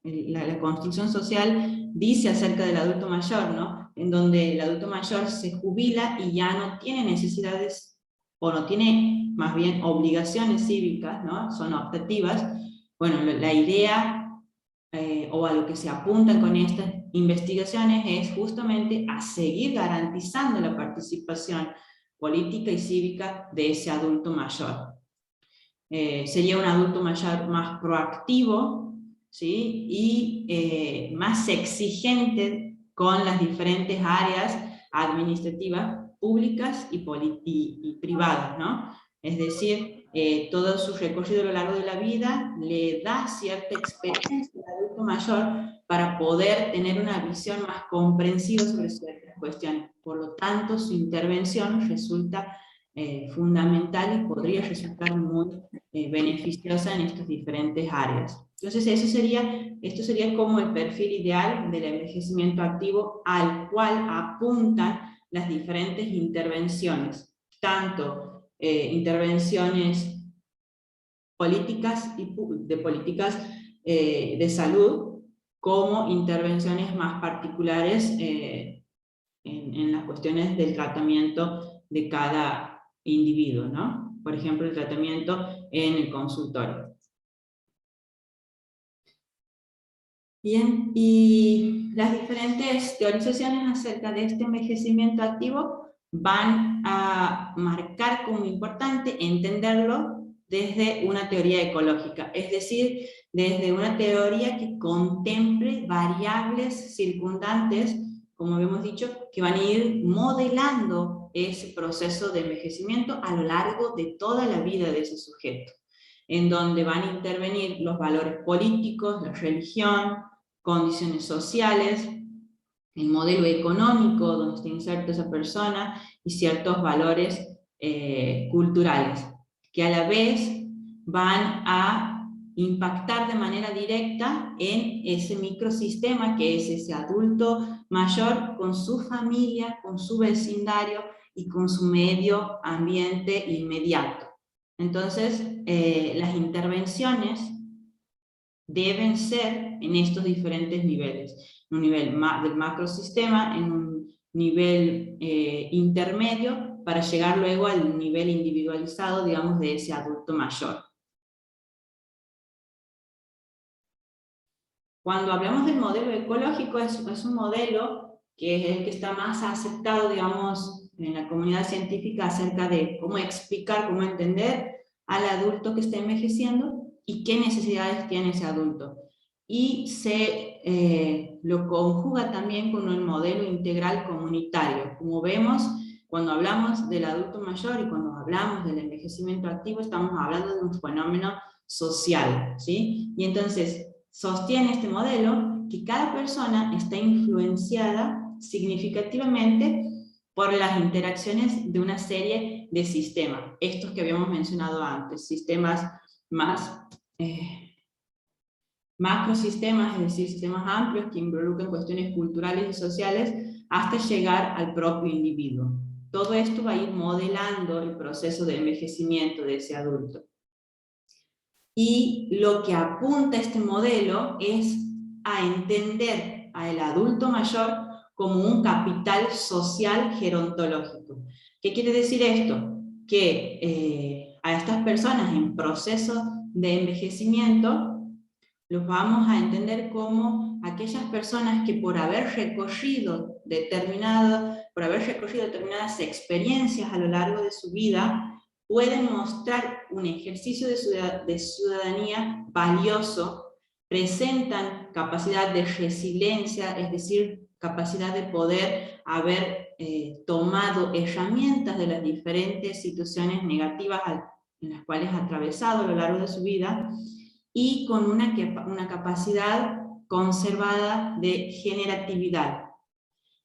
la construcción social dice acerca del adulto mayor, ¿no? En donde el adulto mayor se jubila y ya no tiene necesidades, o no tiene más bien obligaciones cívicas, ¿no? Son optativas. Bueno, la idea, o a lo que se apunta con estas investigaciones, es justamente a seguir garantizando la participación política y cívica de ese adulto mayor. Sería un adulto mayor más proactivo, ¿sí? Y más exigente con las diferentes áreas administrativas públicas y privadas, ¿no? Es decir, todo su recorrido a lo largo de la vida le da cierta experiencia al adulto mayor para poder tener una visión más comprensiva sobre ciertas cuestiones. Por lo tanto, su intervención resulta fundamental y podría resultar muy beneficiosa en estas diferentes áreas. Entonces esto sería como el perfil ideal del envejecimiento activo al cual apuntan las diferentes intervenciones, tanto intervenciones políticas de salud, como intervenciones más particulares en las cuestiones del tratamiento de cada individuo, ¿no? Por ejemplo, el tratamiento en el consultorio. Bien, y las diferentes teorizaciones acerca de este envejecimiento activo van a marcar como importante entenderlo desde una teoría ecológica, es decir, desde una teoría que contemple variables circundantes, como habíamos dicho, que van a ir modelando ese proceso de envejecimiento a lo largo de toda la vida de ese sujeto, en donde van a intervenir los valores políticos, la religión, condiciones sociales, el modelo económico donde está inserta esa persona, y ciertos valores culturales, que a la vez van a impactar de manera directa en ese microsistema que es ese adulto mayor con su familia, con su vecindario y con su medio ambiente inmediato. Entonces, las intervenciones deben ser en estos diferentes niveles, en un nivel del macrosistema, en un nivel intermedio, para llegar luego al nivel individualizado, digamos, de ese adulto mayor. Cuando hablamos del modelo ecológico, es un modelo que es el que está más aceptado, digamos, en la comunidad científica acerca de cómo explicar, cómo entender al adulto que está envejeciendo y qué necesidades tiene ese adulto. Y lo conjuga también con el modelo integral comunitario. Como vemos, cuando hablamos del adulto mayor y cuando hablamos del envejecimiento activo, estamos hablando de un fenómeno social, ¿sí? Y entonces sostiene este modelo que cada persona está influenciada significativamente por las interacciones de una serie de sistemas, estos que habíamos mencionado antes, sistemas más macrosistemas, es decir, sistemas amplios que involucran cuestiones culturales y sociales, hasta llegar al propio individuo. Todo esto va a ir modelando el proceso de envejecimiento de ese adulto. Y lo que apunta este modelo es a entender al adulto mayor como un capital social gerontológico. ¿Qué quiere decir esto? Que a estas personas en proceso de envejecimiento los vamos a entender como aquellas personas que por haber recorrido determinadas experiencias a lo largo de su vida, pueden mostrar un ejercicio de ciudadanía valioso, presentan capacidad de resiliencia, es decir, capacidad de poder haber tomado herramientas de las diferentes situaciones negativas en las cuales ha atravesado a lo largo de su vida, y con una capacidad conservada de generatividad.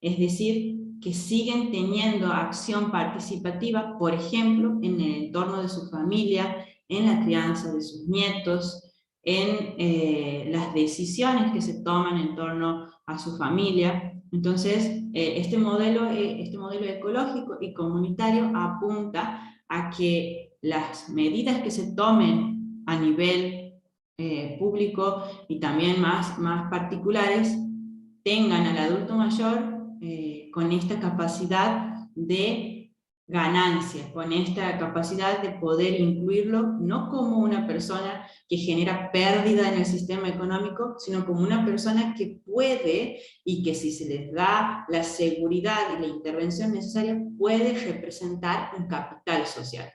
Es decir, que siguen teniendo acción participativa, por ejemplo, en el entorno de su familia, en la crianza de sus nietos, en las decisiones que se toman en torno a su familia. Entonces, este modelo ecológico y comunitario apunta a que las medidas que se tomen a nivel público y también más particulares, tengan al adulto mayor con esta capacidad de ganancia, con esta capacidad de poder incluirlo no como una persona que genera pérdida en el sistema económico, sino como una persona que puede, y que si se les da la seguridad y la intervención necesaria, puede representar un capital social.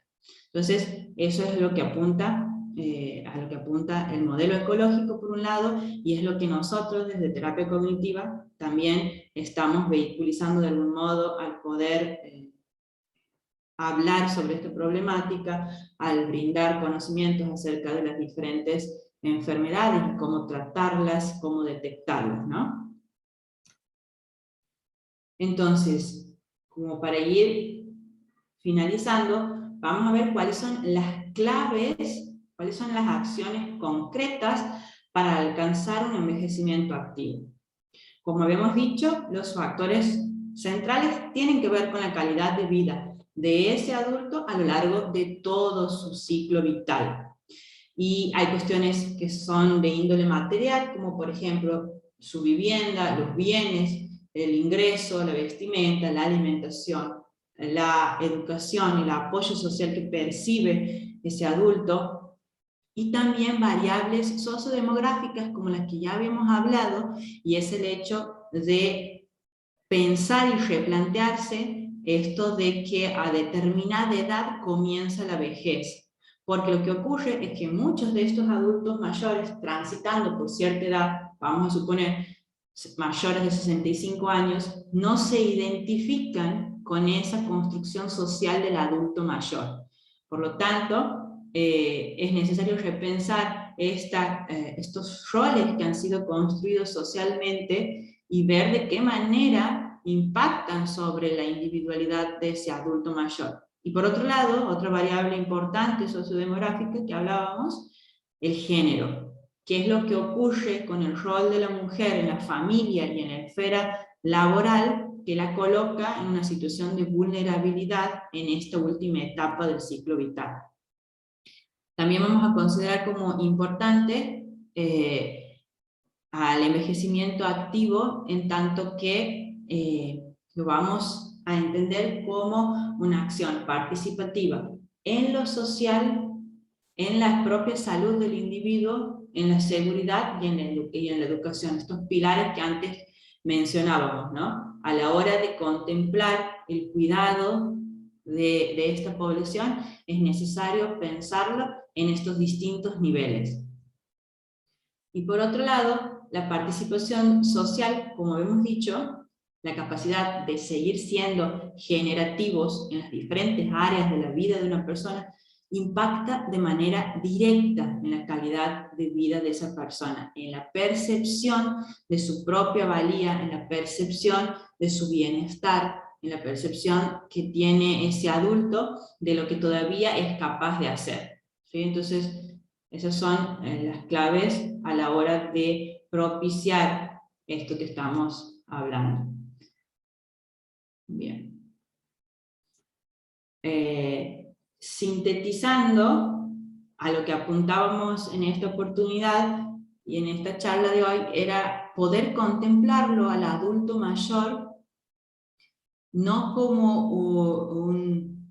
Entonces, eso es lo que apunta a lo que apunta el modelo ecológico por un lado, y es lo que nosotros desde terapia cognitiva también estamos vehiculizando de algún modo al poder hablar sobre esta problemática, al brindar conocimientos acerca de las diferentes enfermedades y cómo tratarlas, cómo detectarlas, ¿no? Entonces, como para ir finalizando, vamos a ver cuáles son las claves, cuáles son las acciones concretas para alcanzar un envejecimiento activo. Como habíamos dicho, los factores centrales tienen que ver con la calidad de vida de ese adulto a lo largo de todo su ciclo vital. Y hay cuestiones que son de índole material, como por ejemplo su vivienda, los bienes, el ingreso, la vestimenta, la alimentación, la educación y el apoyo social que percibe ese adulto, y también variables sociodemográficas como las que ya habíamos hablado, y es el hecho de pensar y replantearse esto de que a determinada edad comienza la vejez. Porque lo que ocurre es que muchos de estos adultos mayores, transitando por cierta edad, vamos a suponer mayores de 65 años, no se identifican con esa construcción social del adulto mayor. Por lo tanto, es necesario repensar estos roles que han sido construidos socialmente y ver de qué manera impactan sobre la individualidad de ese adulto mayor. Y por otro lado, otra variable importante sociodemográfica que hablábamos, el género. ¿Qué es lo que ocurre con el rol de la mujer en la familia y en la esfera laboral que la coloca en una situación de vulnerabilidad en esta última etapa del ciclo vital? También vamos a considerar como importante al envejecimiento activo, en tanto que lo vamos a entender como una acción participativa en lo social en la propia salud del individuo, en la seguridad y en la educación. Estos pilares que antes mencionábamos, ¿no? A la hora de contemplar el cuidado de esta población, es necesario pensarlo en estos distintos niveles. Y por otro lado, la participación social, como hemos dicho, la capacidad de seguir siendo generativos en las diferentes áreas de la vida de una persona, impacta de manera directa en la calidad de vida de esa persona, en la percepción de su propia valía, en la percepción de su bienestar, en la percepción que tiene ese adulto de lo que todavía es capaz de hacer. ¿Sí? Entonces, esas son las claves a la hora de propiciar esto que estamos hablando. Bien. Sintetizando a lo que apuntábamos en esta oportunidad y en esta charla de hoy, era poder contemplarlo al adulto mayor no como un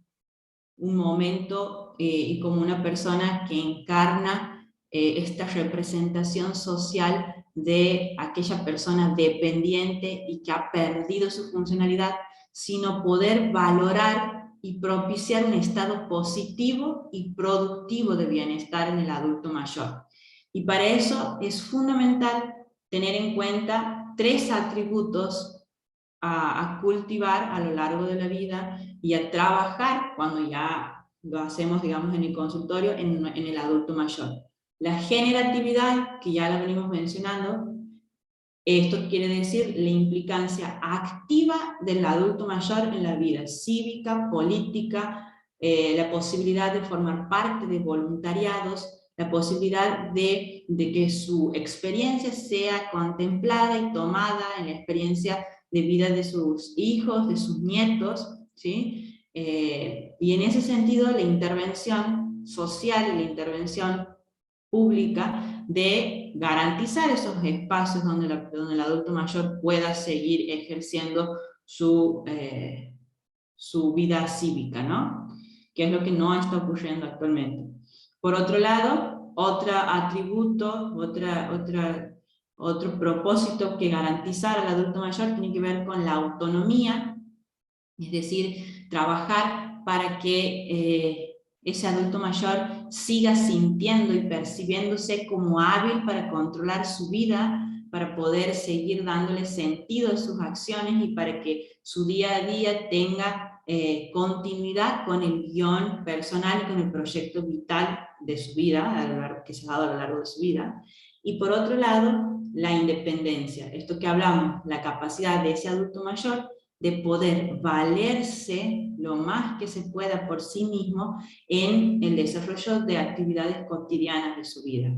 momento y como una persona que encarna esta representación social de aquella persona dependiente y que ha perdido su funcionalidad, sino poder valorar y propiciar un estado positivo y productivo de bienestar en el adulto mayor. Y para eso es fundamental tener en cuenta 3 atributos a cultivar a lo largo de la vida y a trabajar cuando ya lo hacemos, digamos, en el consultorio, en el adulto mayor. La generatividad, que ya la venimos mencionando, esto quiere decir la implicancia activa del adulto mayor en la vida cívica, política, la posibilidad de formar parte de voluntariados, la posibilidad de que su experiencia sea contemplada y tomada en la experiencia de vida de sus hijos, de sus nietos, ¿sí? Y en ese sentido la intervención social y la intervención pública de garantizar esos espacios donde el adulto mayor pueda seguir ejerciendo su vida cívica, ¿no? Que es lo que no está ocurriendo actualmente. Por otro lado, otro atributo, otro propósito que garantizar al adulto mayor tiene que ver con la autonomía, es decir, trabajar para que ese adulto mayor siga sintiendo y percibiéndose como hábil para controlar su vida, para poder seguir dándole sentido a sus acciones y para que su día a día tenga continuidad con el guión personal y con el proyecto vital de su vida, que se ha dado a lo largo de su vida. Y por otro lado, la independencia, esto que hablamos, la capacidad de ese adulto mayor de poder valerse lo más que se pueda por sí mismo en el desarrollo de actividades cotidianas de su vida.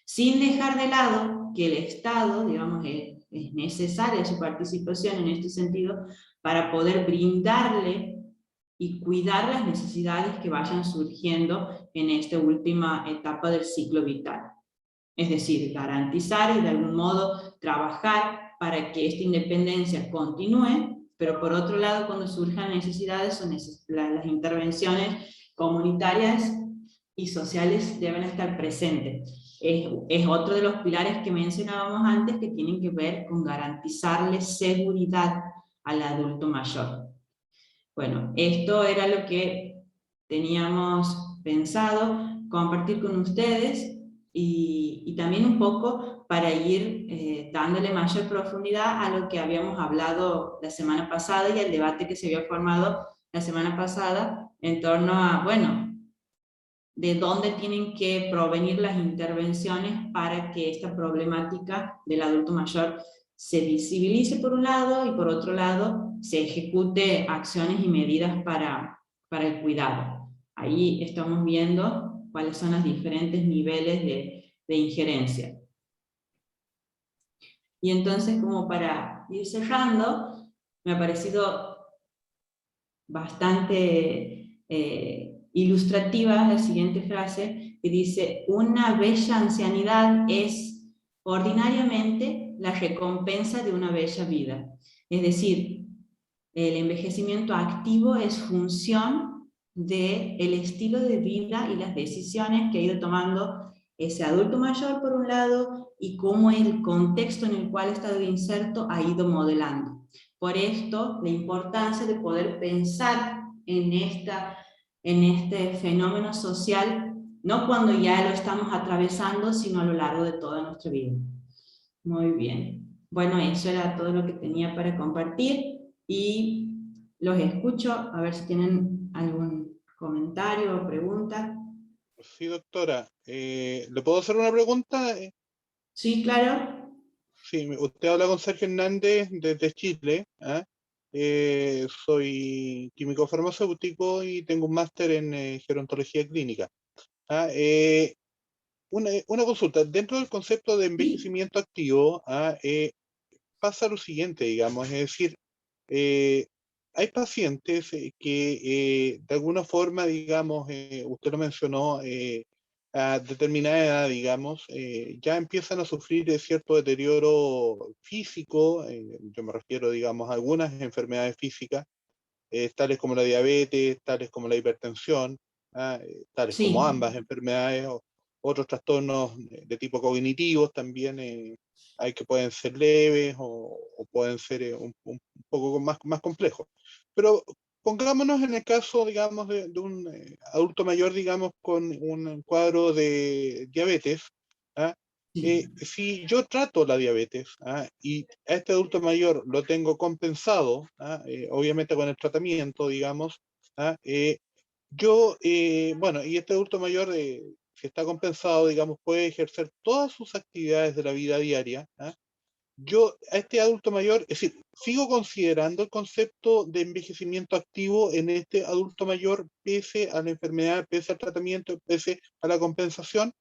Sin dejar de lado que el Estado, digamos, es necesaria su participación en este sentido para poder brindarle y cuidar las necesidades que vayan surgiendo en esta última etapa del ciclo vital. Es decir, garantizar y de algún modo trabajar para que esta independencia continúe, pero por otro lado, cuando surjan necesidades, las intervenciones comunitarias y sociales deben estar presentes. Es otro de los pilares que mencionábamos antes, que tienen que ver con garantizarle seguridad al adulto mayor. Bueno, esto era lo que teníamos pensado compartir con ustedes, y también un poco para ir dándole mayor profundidad a lo que habíamos hablado la semana pasada y al debate que se había formado la semana pasada en torno a, bueno, de dónde tienen que provenir las intervenciones para que esta problemática del adulto mayor se visibilice por un lado y por otro lado se ejecute acciones y medidas para el cuidado. Ahí estamos viendo cuáles son los diferentes niveles de injerencia. Y entonces, como para ir cerrando, me ha parecido bastante ilustrativa la siguiente frase, que dice: una bella ancianidad es ordinariamente la recompensa de una bella vida. Es decir, el envejecimiento activo es función del estilo de vida y las decisiones que ha ido tomando ese adulto mayor por un lado, y cómo el contexto en el cual ha estado inserto ha ido modelando. Por esto, la importancia de poder pensar en este fenómeno social, no cuando ya lo estamos atravesando, sino a lo largo de toda nuestra vida. Muy bien. Bueno, eso era todo lo que tenía para compartir, y los escucho, a ver si tienen algún comentario o pregunta. Sí, doctora. ¿Le puedo hacer una pregunta? Sí, claro. Sí, usted habla con Sergio Hernández desde Chile. ¿Ah? Soy químico farmacéutico y tengo un máster en gerontología clínica. ¿Ah? Una consulta. Dentro del concepto de envejecimiento activo, pasa lo siguiente, digamos, es decir, hay pacientes que de alguna forma, digamos, usted lo mencionó, a determinada edad, digamos, ya empiezan a sufrir de cierto deterioro físico, yo me refiero, digamos, a algunas enfermedades físicas, tales como la diabetes, tales como la hipertensión, tales Sí. como ambas enfermedades, o otros trastornos de tipo cognitivos también, hay que pueden ser leves o pueden ser un poco más complejos. Pero pongámonos en el caso, digamos, de un adulto mayor, digamos, con un cuadro de diabetes. ¿Ah? Si yo trato la diabetes, y a este adulto mayor lo tengo compensado, obviamente con el tratamiento, digamos, bueno, y este adulto mayor, si está compensado, digamos, puede ejercer todas sus actividades de la vida diaria. Yo a este adulto mayor, es decir, sigo considerando el concepto de envejecimiento activo en este adulto mayor, pese a la enfermedad, pese al tratamiento, pese a la compensación.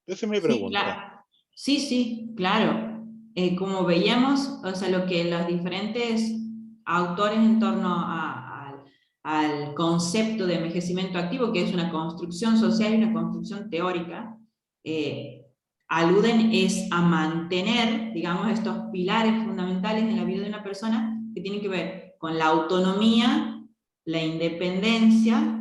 Esa es mi pregunta. Sí, claro. Sí, claro. Como veíamos, o sea, lo que los diferentes autores en torno al concepto de envejecimiento activo, que es una construcción social y una construcción teórica, aluden es a mantener, digamos, estos pilares fundamentales en la vida de una persona que tienen que ver con la autonomía, la independencia,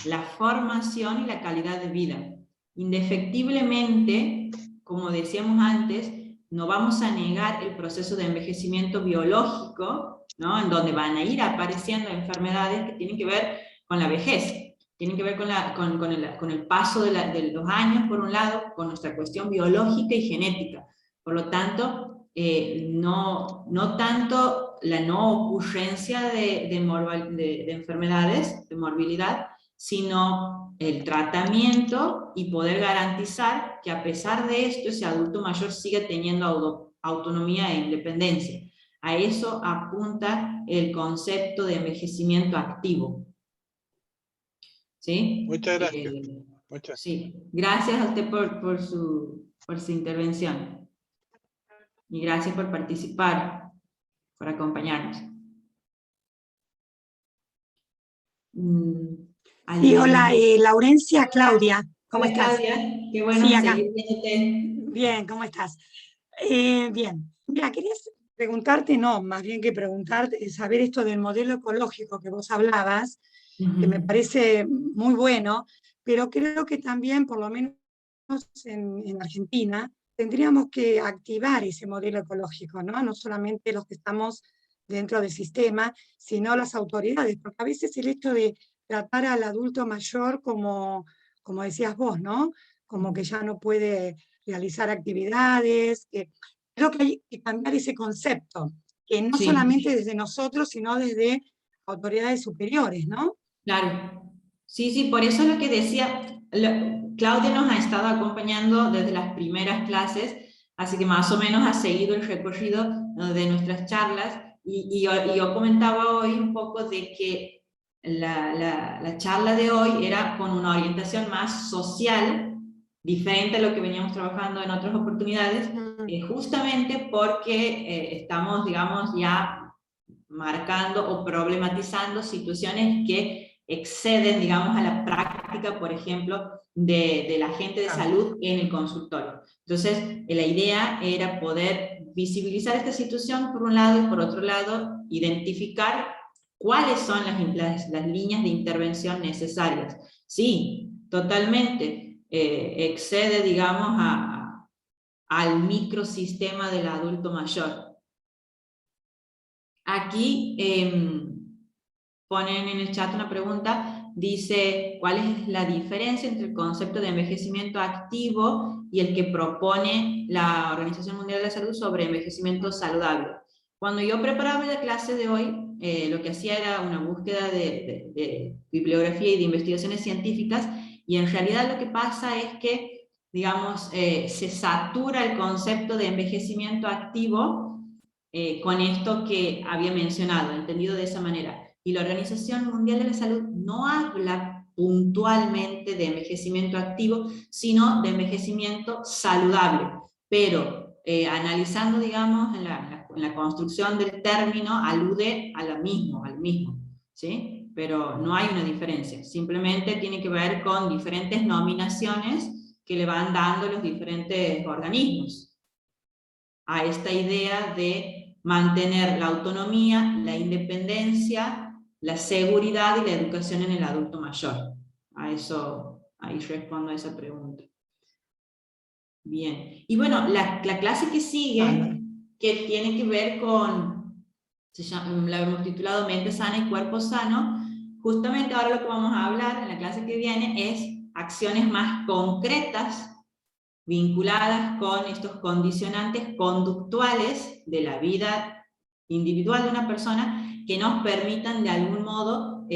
la formación y la calidad de vida. Indefectiblemente, como decíamos antes, no vamos a negar el proceso de envejecimiento biológico, ¿no? En donde van a ir apareciendo enfermedades que tienen que ver con la vejez, tienen que ver con el paso de los años, por un lado, con nuestra cuestión biológica y genética. Por lo tanto, no tanto la no ocurrencia de enfermedades, de morbilidad, sino el tratamiento y poder garantizar que a pesar de esto ese adulto mayor siga teniendo autonomía e independencia. A eso apunta el concepto de envejecimiento activo. ¿Sí? Muchas gracias. Sí, gracias a usted por su intervención. Y gracias por participar, por acompañarnos. Sí, hola, Laurencia, Claudia, ¿cómo estás? Claudia, qué bueno sí, acá. seguir viéndote. Bien, ¿cómo estás? Bien, mira, quería preguntarte, no, más bien que preguntarte, saber esto del modelo ecológico que vos hablabas, que me parece muy bueno, pero creo que también, por lo menos en Argentina, tendríamos que activar ese modelo ecológico, ¿no? No solamente los que estamos dentro del sistema, sino las autoridades, porque a veces el hecho de tratar al adulto mayor como decías vos, ¿no? Como que ya no puede realizar actividades, creo que hay que cambiar ese concepto, que no solamente desde nosotros, sino desde autoridades superiores, ¿no? Claro, sí, por eso es lo que decía, Claudia nos ha estado acompañando desde las primeras clases, así que más o menos ha seguido el recorrido de nuestras charlas, y yo comentaba hoy un poco de que la charla de hoy era con una orientación más social, diferente a lo que veníamos trabajando en otras oportunidades, justamente porque estamos, digamos, ya marcando o problematizando situaciones que exceden, digamos, a la práctica, por ejemplo, de la gente de salud en el consultorio. Entonces, la idea era poder visibilizar esta situación por un lado, y por otro lado, identificar ¿Cuáles son las líneas de intervención necesarias? Sí, totalmente. Excede, digamos, al microsistema del adulto mayor. Aquí ponen en el chat una pregunta, dice, ¿cuál es la diferencia entre el concepto de envejecimiento activo y el que propone la Organización Mundial de la Salud sobre envejecimiento saludable? Cuando yo preparaba la clase de hoy, lo que hacía era una búsqueda de bibliografía y de investigaciones científicas, y en realidad lo que pasa es que, digamos, se satura el concepto de envejecimiento activo con esto que había mencionado, entendido de esa manera. Y la Organización Mundial de la Salud no habla puntualmente de envejecimiento activo, sino de envejecimiento saludable. Pero analizando, digamos, en la construcción del término, alude a lo mismo, al mismo, ¿sí? Pero no hay una diferencia, simplemente tiene que ver con diferentes nominaciones que le van dando los diferentes organismos a esta idea de mantener la autonomía, la independencia, la seguridad y la educación en el adulto mayor. Ahí respondo a esa pregunta. Bien, y bueno, la clase que sigue, que tiene que ver con, la hemos titulado Mente Sana y Cuerpo Sano, justamente ahora lo que vamos a hablar en la clase que viene es acciones más concretas vinculadas con estos condicionantes conductuales de la vida individual de una persona que nos permitan de algún modo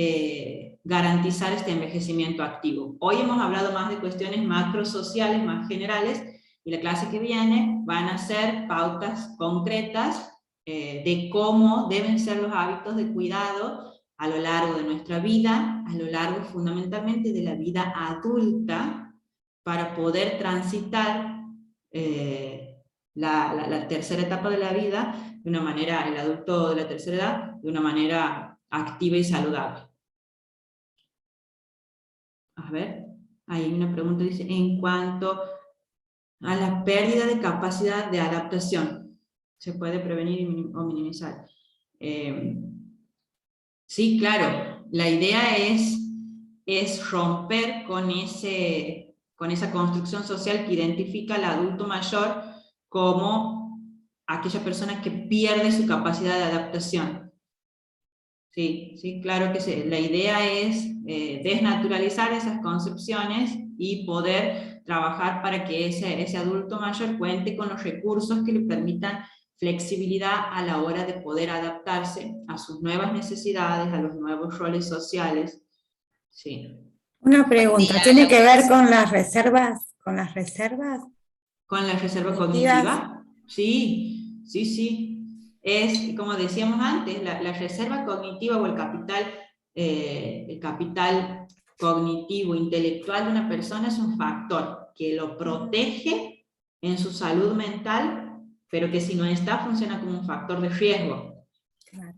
garantizar este envejecimiento activo. Hoy hemos hablado más de cuestiones macrosociales, más generales, y la clase que viene van a ser pautas concretas de cómo deben ser los hábitos de cuidado a lo largo de nuestra vida, a lo largo fundamentalmente de la vida adulta, para poder transitar la tercera etapa de la vida de una manera, el adulto de la tercera edad, de una manera activa y saludable. A ver, hay una pregunta, dice, en cuanto a la pérdida de capacidad de adaptación, ¿se puede prevenir o minimizar? Sí, claro, la idea es romper con esa construcción social que identifica al adulto mayor como aquella persona que pierde su capacidad de adaptación. Sí, claro que sí. La idea es desnaturalizar esas concepciones y poder trabajar para que ese adulto mayor cuente con los recursos que le permitan flexibilidad a la hora de poder adaptarse a sus nuevas necesidades, a los nuevos roles sociales. Sí. Una pregunta, ¿tiene que ver con las reservas? ¿Con las reservas? ¿Con la reserva cognitiva? Sí. Es, como decíamos antes, la reserva cognitiva o el capital cognitivo, intelectual de una persona es un factor que lo protege en su salud mental, pero que si no está, funciona como un factor de riesgo. Claro.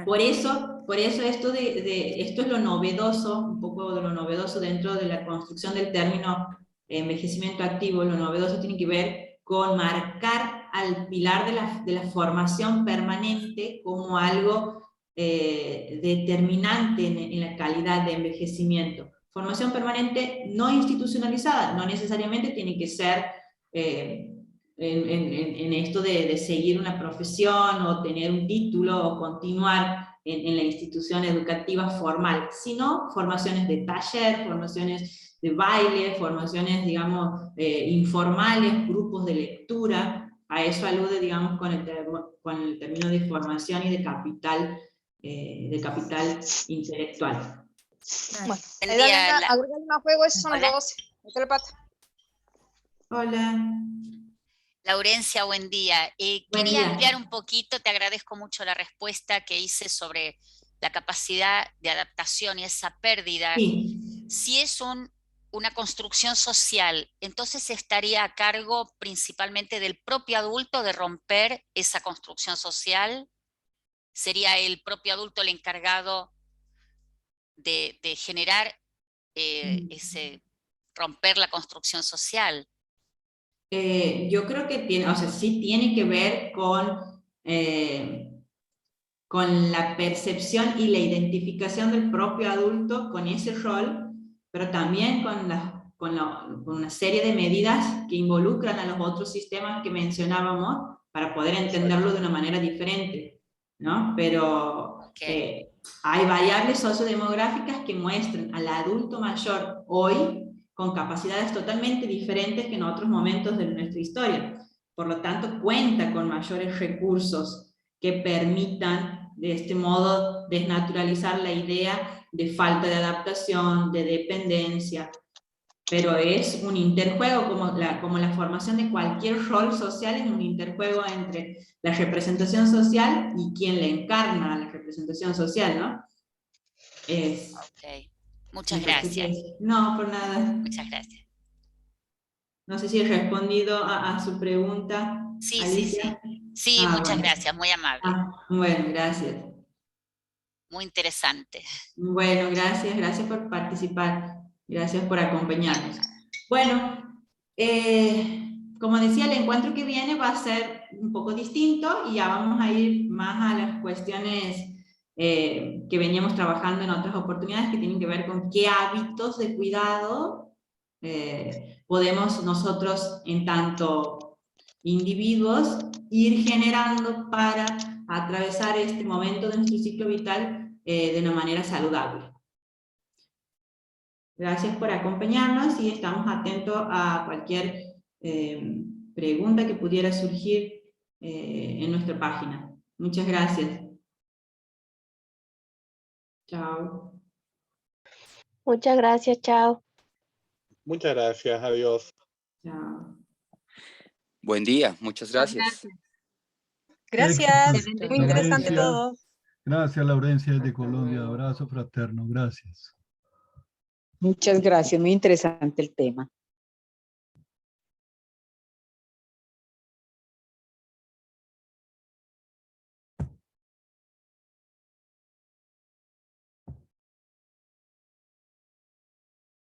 Por eso esto es lo novedoso, un poco de lo novedoso dentro de la construcción del término envejecimiento activo. Lo novedoso tiene que ver con marcar al pilar de la formación permanente como algo determinante en la calidad de envejecimiento. Formación permanente no institucionalizada, no necesariamente tiene que ser en esto de seguir una profesión o tener un título o continuar en la institución educativa formal, sino formaciones de taller, formaciones de baile, formaciones, digamos, informales, grupos de lectura. A eso alude, digamos, con el término de formación y de capital intelectual. Bueno, agregar más juego, eso son las 12. Hola. Laurencia, buen día. Quería ampliar un poquito, te agradezco mucho la respuesta que hice sobre la capacidad de adaptación y esa pérdida. Sí. Si es una construcción social, entonces estaría a cargo principalmente del propio adulto de romper esa construcción social. ¿Sería el propio adulto el encargado de generar romper la construcción social? Yo creo que sí tiene que ver con con la percepción y la identificación del propio adulto con ese rol, pero también con una serie de medidas que involucran a los otros sistemas que mencionábamos para poder entenderlo de una manera diferente, ¿no? Pero hay variables sociodemográficas que muestran al adulto mayor hoy con capacidades totalmente diferentes que en otros momentos de nuestra historia. Por lo tanto, cuenta con mayores recursos que permitan de este modo desnaturalizar la idea de falta de adaptación, de dependencia, pero es un interjuego, como la formación de cualquier rol social, es un interjuego entre la representación social y quien le encarna a la representación social, ¿no? Muchas gracias. No, por nada. Muchas gracias. No sé si he respondido a su pregunta. Sí, Alicia. Sí, muchas gracias, muy amable. Bueno, gracias. Muy interesante. Bueno, gracias por participar. Gracias por acompañarnos. Bueno, como decía, el encuentro que viene va a ser un poco distinto y ya vamos a ir más a las cuestiones que veníamos trabajando en otras oportunidades que tienen que ver con qué hábitos de cuidado podemos nosotros, en tanto individuos, ir generando para atravesar este momento de nuestro ciclo vital de una manera saludable. Gracias por acompañarnos y estamos atentos a cualquier pregunta que pudiera surgir en nuestra página. Muchas gracias. Chao. Muchas gracias, chao. Muchas gracias, adiós. Chao. Buen día, muchas gracias. Gracias, muy interesante Laurencia. todo. Gracias, Laurencia, desde Colombia. Abrazo fraterno, gracias. Muchas gracias, muy interesante el tema.